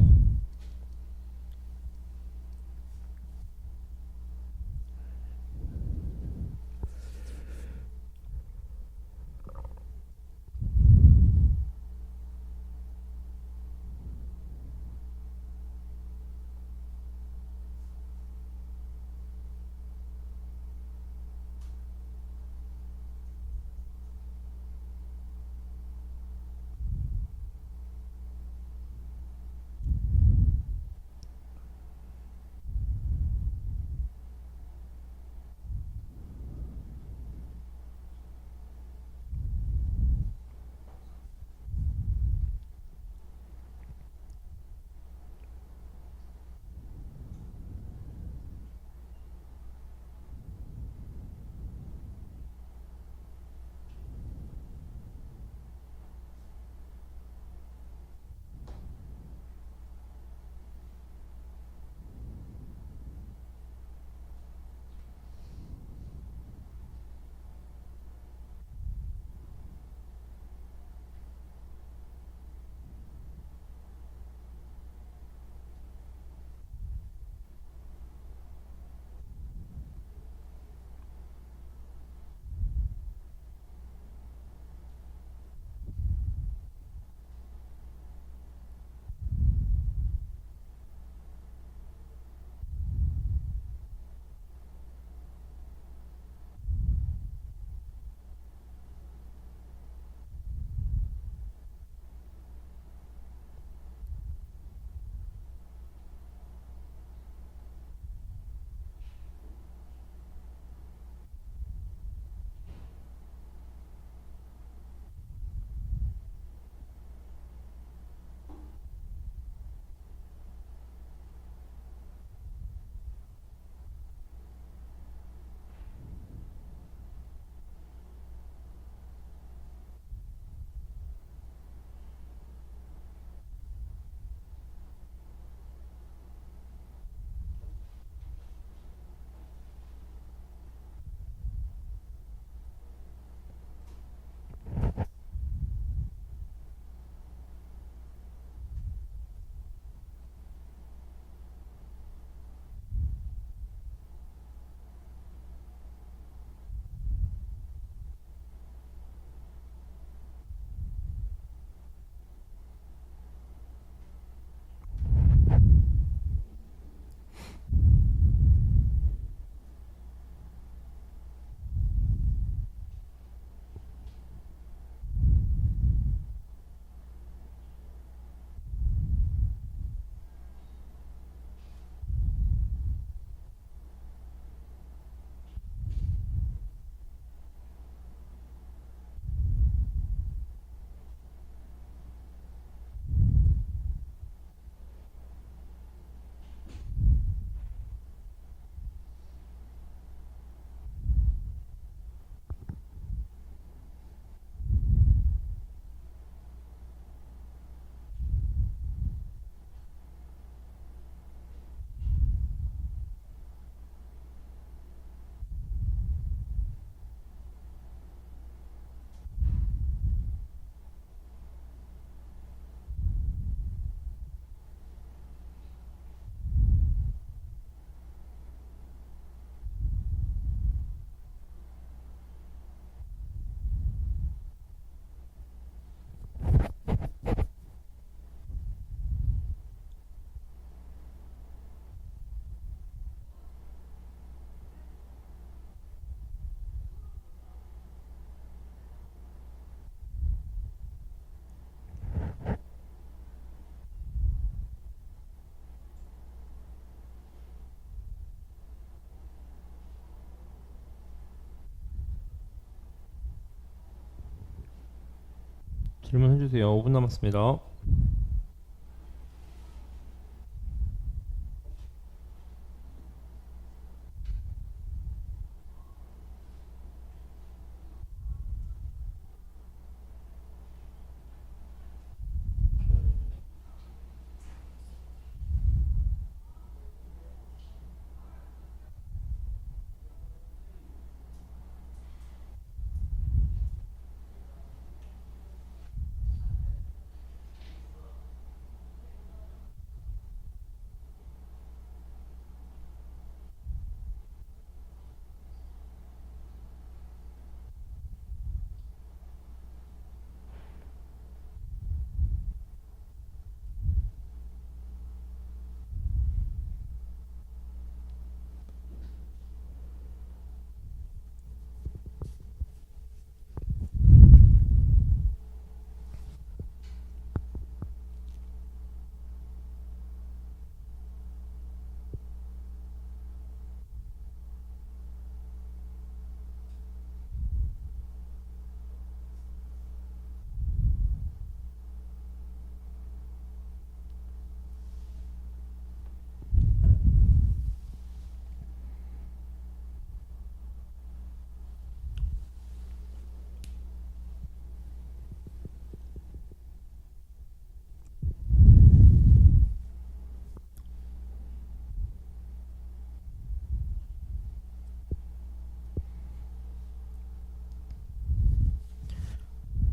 질문해 주세요. 5분 남았습니다.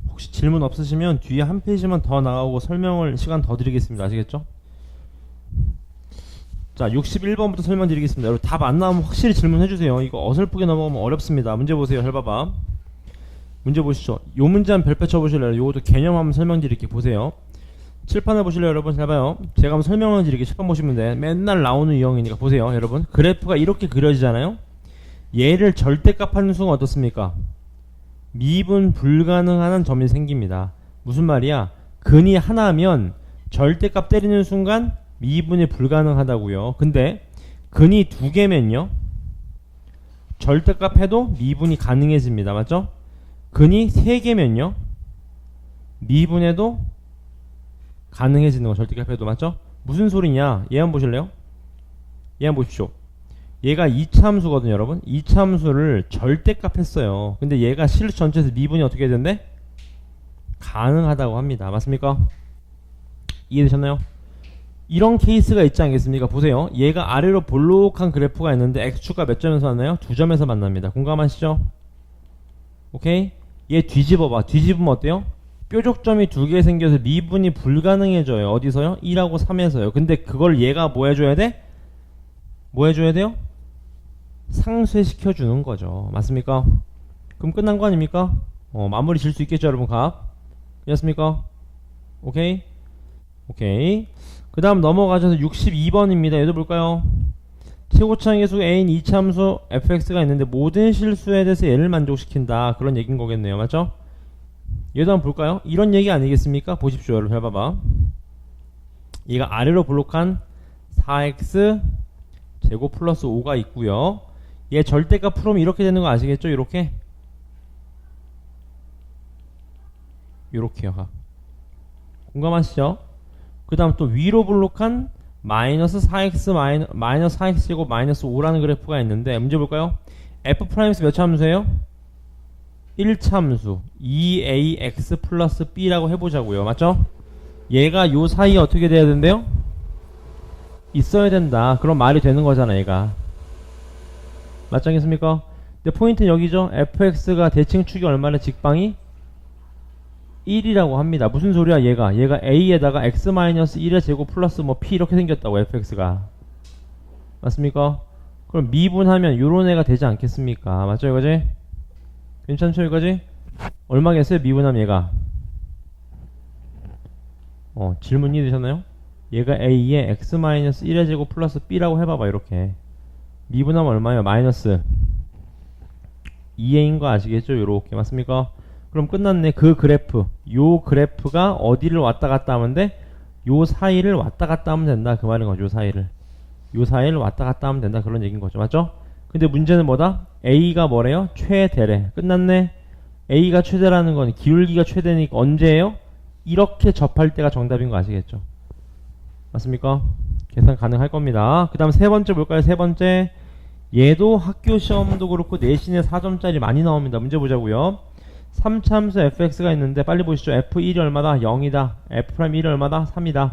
혹시 질문 없으시면 뒤에 한 페이지만 더 나가고 설명을 시간 더 드리겠습니다. 아시겠죠? 자, 61번부터 설명드리겠습니다. 여러분 답 안 나오면 확실히 질문해주세요. 이거 어설프게 넘어가면 어렵습니다. 문제 보세요. 헬봐봐. 문제 보시죠. 요 문제 한번 별표 쳐보실래요? 요것도 개념 한번 설명드릴게요. 보세요. 칠판에 보실래요? 여러분 잘 봐요. 제가 한번 설명을 드릴게요. 칠판 보시면 돼. 맨날 나오는 유형이니까 보세요. 여러분 그래프가 이렇게 그려지잖아요. 얘를 절대값 하는 순간 어떻습니까? 미분 불가능한 점이 생깁니다. 무슨 말이야? 근이 하나면 절대값 때리는 순간 미분이 불가능하다고요. 근데 근이 두 개면요, 절대값 해도 미분이 가능해집니다. 맞죠? 근이 세 개면요, 미분해도 가능해지는 거. 절대값 해도. 맞죠? 무슨 소리냐? 얘 한번 보실래요? 얘 한번 보십시오. 얘가 이차함수거든요. 여러분 이차함수를 절대값 했어요. 근데 얘가 실수 전체에서 미분이 어떻게 되는데? 가능하다고 합니다. 맞습니까? 이해되셨나요? 이런 케이스가 있지 않겠습니까? 보세요. 얘가 아래로 볼록한 그래프가 있는데 x축가 몇 점에서 만나요? 2점에서 만납니다. 공감하시죠? 오케이? 얘 뒤집어봐. 뒤집으면 어때요? 뾰족점이 두 개 생겨서 미분이 불가능해져요. 어디서요? 1하고 3에서요. 근데 그걸 얘가 뭐 해줘야 돼? 뭐 해줘야 돼요? 상쇄시켜주는 거죠. 맞습니까? 그럼 끝난 거 아닙니까? 마무리 질 수 있겠죠, 여러분? 값. 됐습니까? 오케이? 오케이. 그 다음 넘어가셔서 62번입니다. 얘도 볼까요? 최고차항 계수 A인 이차함수 fx가 있는데 모든 실수에 대해서 얘를 만족시킨다. 그런 얘기인 거겠네요. 맞죠? 얘도 한번 볼까요? 이런 얘기 아니겠습니까? 보십시오. 여러분 잘 봐봐. 얘가 아래로 볼록한 4x 제곱 플러스 5가 있고요. 얘 절대값 풀으면 이렇게 되는 거 아시겠죠? 이렇게 요렇게요. 공감하시죠? 그 다음 또 위로 볼록한 마이너스 4x 마이너스 4x 제곱 마이너스 5라는 그래프가 있는데 문제 볼까요? f 프라임스 몇 차 함수예요? 1차 함수 2ax 플러스 b라고 해보자고요. 맞죠? 얘가 요 사이에 어떻게 돼야 된대요? 있어야 된다. 그럼 말이 되는 거잖아. 얘가 맞지 않겠습니까? 근데 포인트는 여기죠. fx가 대칭축이 얼마나 직방이 1이라고 합니다. 무슨 소리야? 얘가 a에다가 x-1의 제곱 플러스 뭐 p 이렇게 생겼다고. fx가 맞습니까? 그럼 미분하면 요런 애가 되지 않겠습니까? 맞죠 이거지? 괜찮죠 이거지? 얼마겠어요 미분하면 얘가? 질문이 되셨나요? 얘가 a에 x-1의 제곱 플러스 b라고 해봐봐. 이렇게 미분하면 얼마예요? 마이너스 2a인 거 아시겠죠? 요렇게 맞습니까? 그럼 끝났네. 그 그래프, 요 그래프가 어디를 왔다 갔다 하면 돼? 요 사이를 왔다 갔다 하면 된다. 그 말인 거죠. 요 사이를 왔다 갔다 하면 된다. 그런 얘기인 거죠. 맞죠? 근데 문제는 뭐다? A가 뭐래요? 최대래. 끝났네. A가 최대라는 건 기울기가 최대니까 언제예요? 이렇게 접할 때가 정답인 거 아시겠죠? 맞습니까? 계산 가능할 겁니다. 그 다음 세 번째 볼까요? 세 번째, 얘도 학교 시험도 그렇고 내신에 4점짜리 많이 나옵니다. 문제 보자고요. 3차함수 fx가 있는데 빨리 보시죠. f1이 얼마다? 0이다. f'1이 얼마다? 3이다.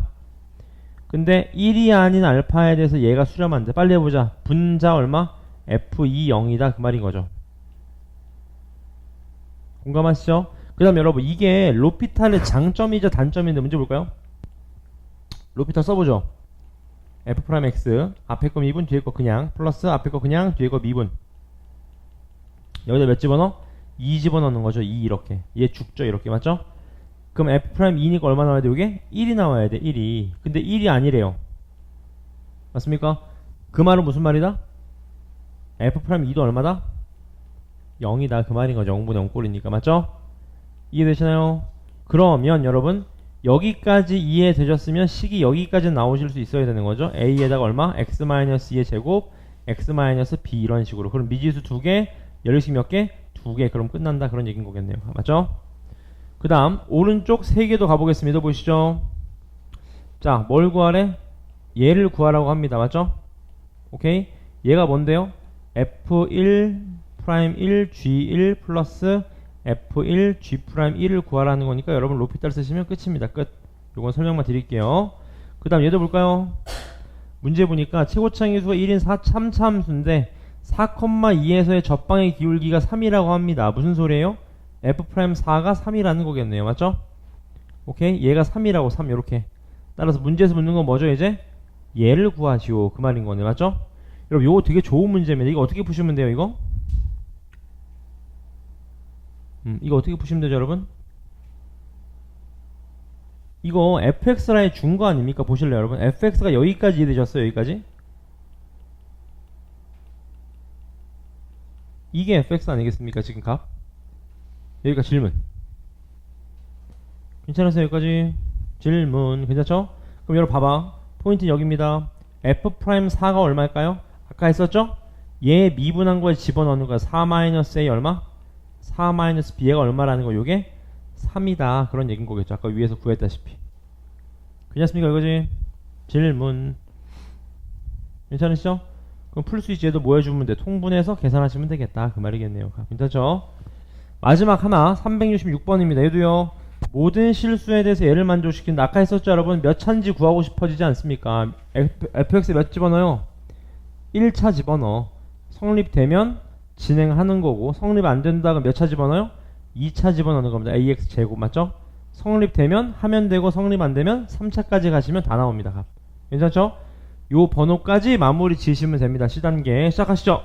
근데 1이 아닌 알파에 대해서 얘가 수렴한데 빨리 해보자. 분자 얼마? f2 0이다 그 말인 거죠. 공감하시죠? 그 다음 여러분, 이게 로피탈의 장점이자 단점인데 문제 볼까요? 로피탈 써보죠. f'x 앞에 거 미분 뒤에 거 그냥 플러스 앞에 거 그냥 뒤에 거 미분. 여기다 몇 집어넣어? 2 집어넣는 거죠. 2 이렇게. 얘 죽죠 이렇게. 맞죠? 그럼 f'2니까 얼마 나와야 돼? 이게 1이 나와야 돼. 1이. 근데 1이 아니래요. 맞습니까? 그 말은 무슨 말이다? f'2도 얼마다? 0이다 그 말인 거죠. 0분의 0꼴이니까. 맞죠? 이해되시나요? 그러면 여러분, 여기까지 이해되셨으면 식이 여기까지 나오실 수 있어야 되는 거죠. a에다가 얼마? x-2의 제곱 x-b 이런 식으로. 그럼 미지수 2개, 열립식 몇 개? 2개. 그럼 끝난다 그런 얘기인 거겠네요. 맞죠? 그 다음 오른쪽 3개도 가보겠습니다. 보시죠. 자, 뭘 구하래? 얘를 구하라고 합니다. 맞죠? 오케이? 얘가 뭔데요? f1'1 g1 플러스 f1 g'1을 구하라는 거니까 여러분 로피탈 쓰시면 끝입니다. 끝. 요건 설명만 드릴게요. 그 다음 얘도 볼까요? 문제 보니까 최고차항의수가 1인 3차함수인데 4,2에서의 접방의 기울기가 3이라고 합니다. 무슨 소리예요? f'4가 3이라는 거겠네요. 맞죠? 오케이? 얘가 3이라고 3 요렇게. 따라서 문제에서 묻는 건 뭐죠 이제? 얘를 구하시오 그 말인 거네. 맞죠? 여러분 요거 되게 좋은 문제입니다. 이거 어떻게 푸시면 돼요 이거? 이거 어떻게 푸시면 되죠 여러분? 이거 fx라인 준 거 아닙니까? 보실래요 여러분? fx가 여기까지 이해되셨어요? 여기까지? 이게 fx 아니겠습니까? 지금 값? 여기가 질문. 괜찮으세요 여기까지? 질문 괜찮죠? 그럼 여러분 봐봐. 포인트는 여기입니다. f'4가 얼마일까요? 아까 했었죠? 얘 미분한 거에 집어넣는 거야. 4-a 얼마? 4-b가 얼마라는 거. 요게 3이다 그런 얘기인 거겠죠. 아까 위에서 구했다시피. 괜찮습니까 이거지? 질문. 괜찮으시죠? 그럼 풀 수 있지. 얘도 뭐 해주면 돼? 통분해서 계산하시면 되겠다 그 말이겠네요. 괜찮죠? 마지막 하나 366번입니다. 얘도요, 모든 실수에 대해서 얘를 만족시킨다. 아까 했었죠 여러분? 몇 차인지 구하고 싶어지지 않습니까? fx에 몇 집어넣어요? 1차 집어넣어. 성립되면 진행하는 거고, 성립 안 된다 그럼 몇 차 집어넣어요? 2차 집어넣는 겁니다. ax 제곱. 맞죠? 성립되면 하면 되고, 성립 안 되면 3차까지 가시면 다 나옵니다. 괜찮죠? 요 번호까지 마무리 지으시면 됩니다. C단계 시작하시죠.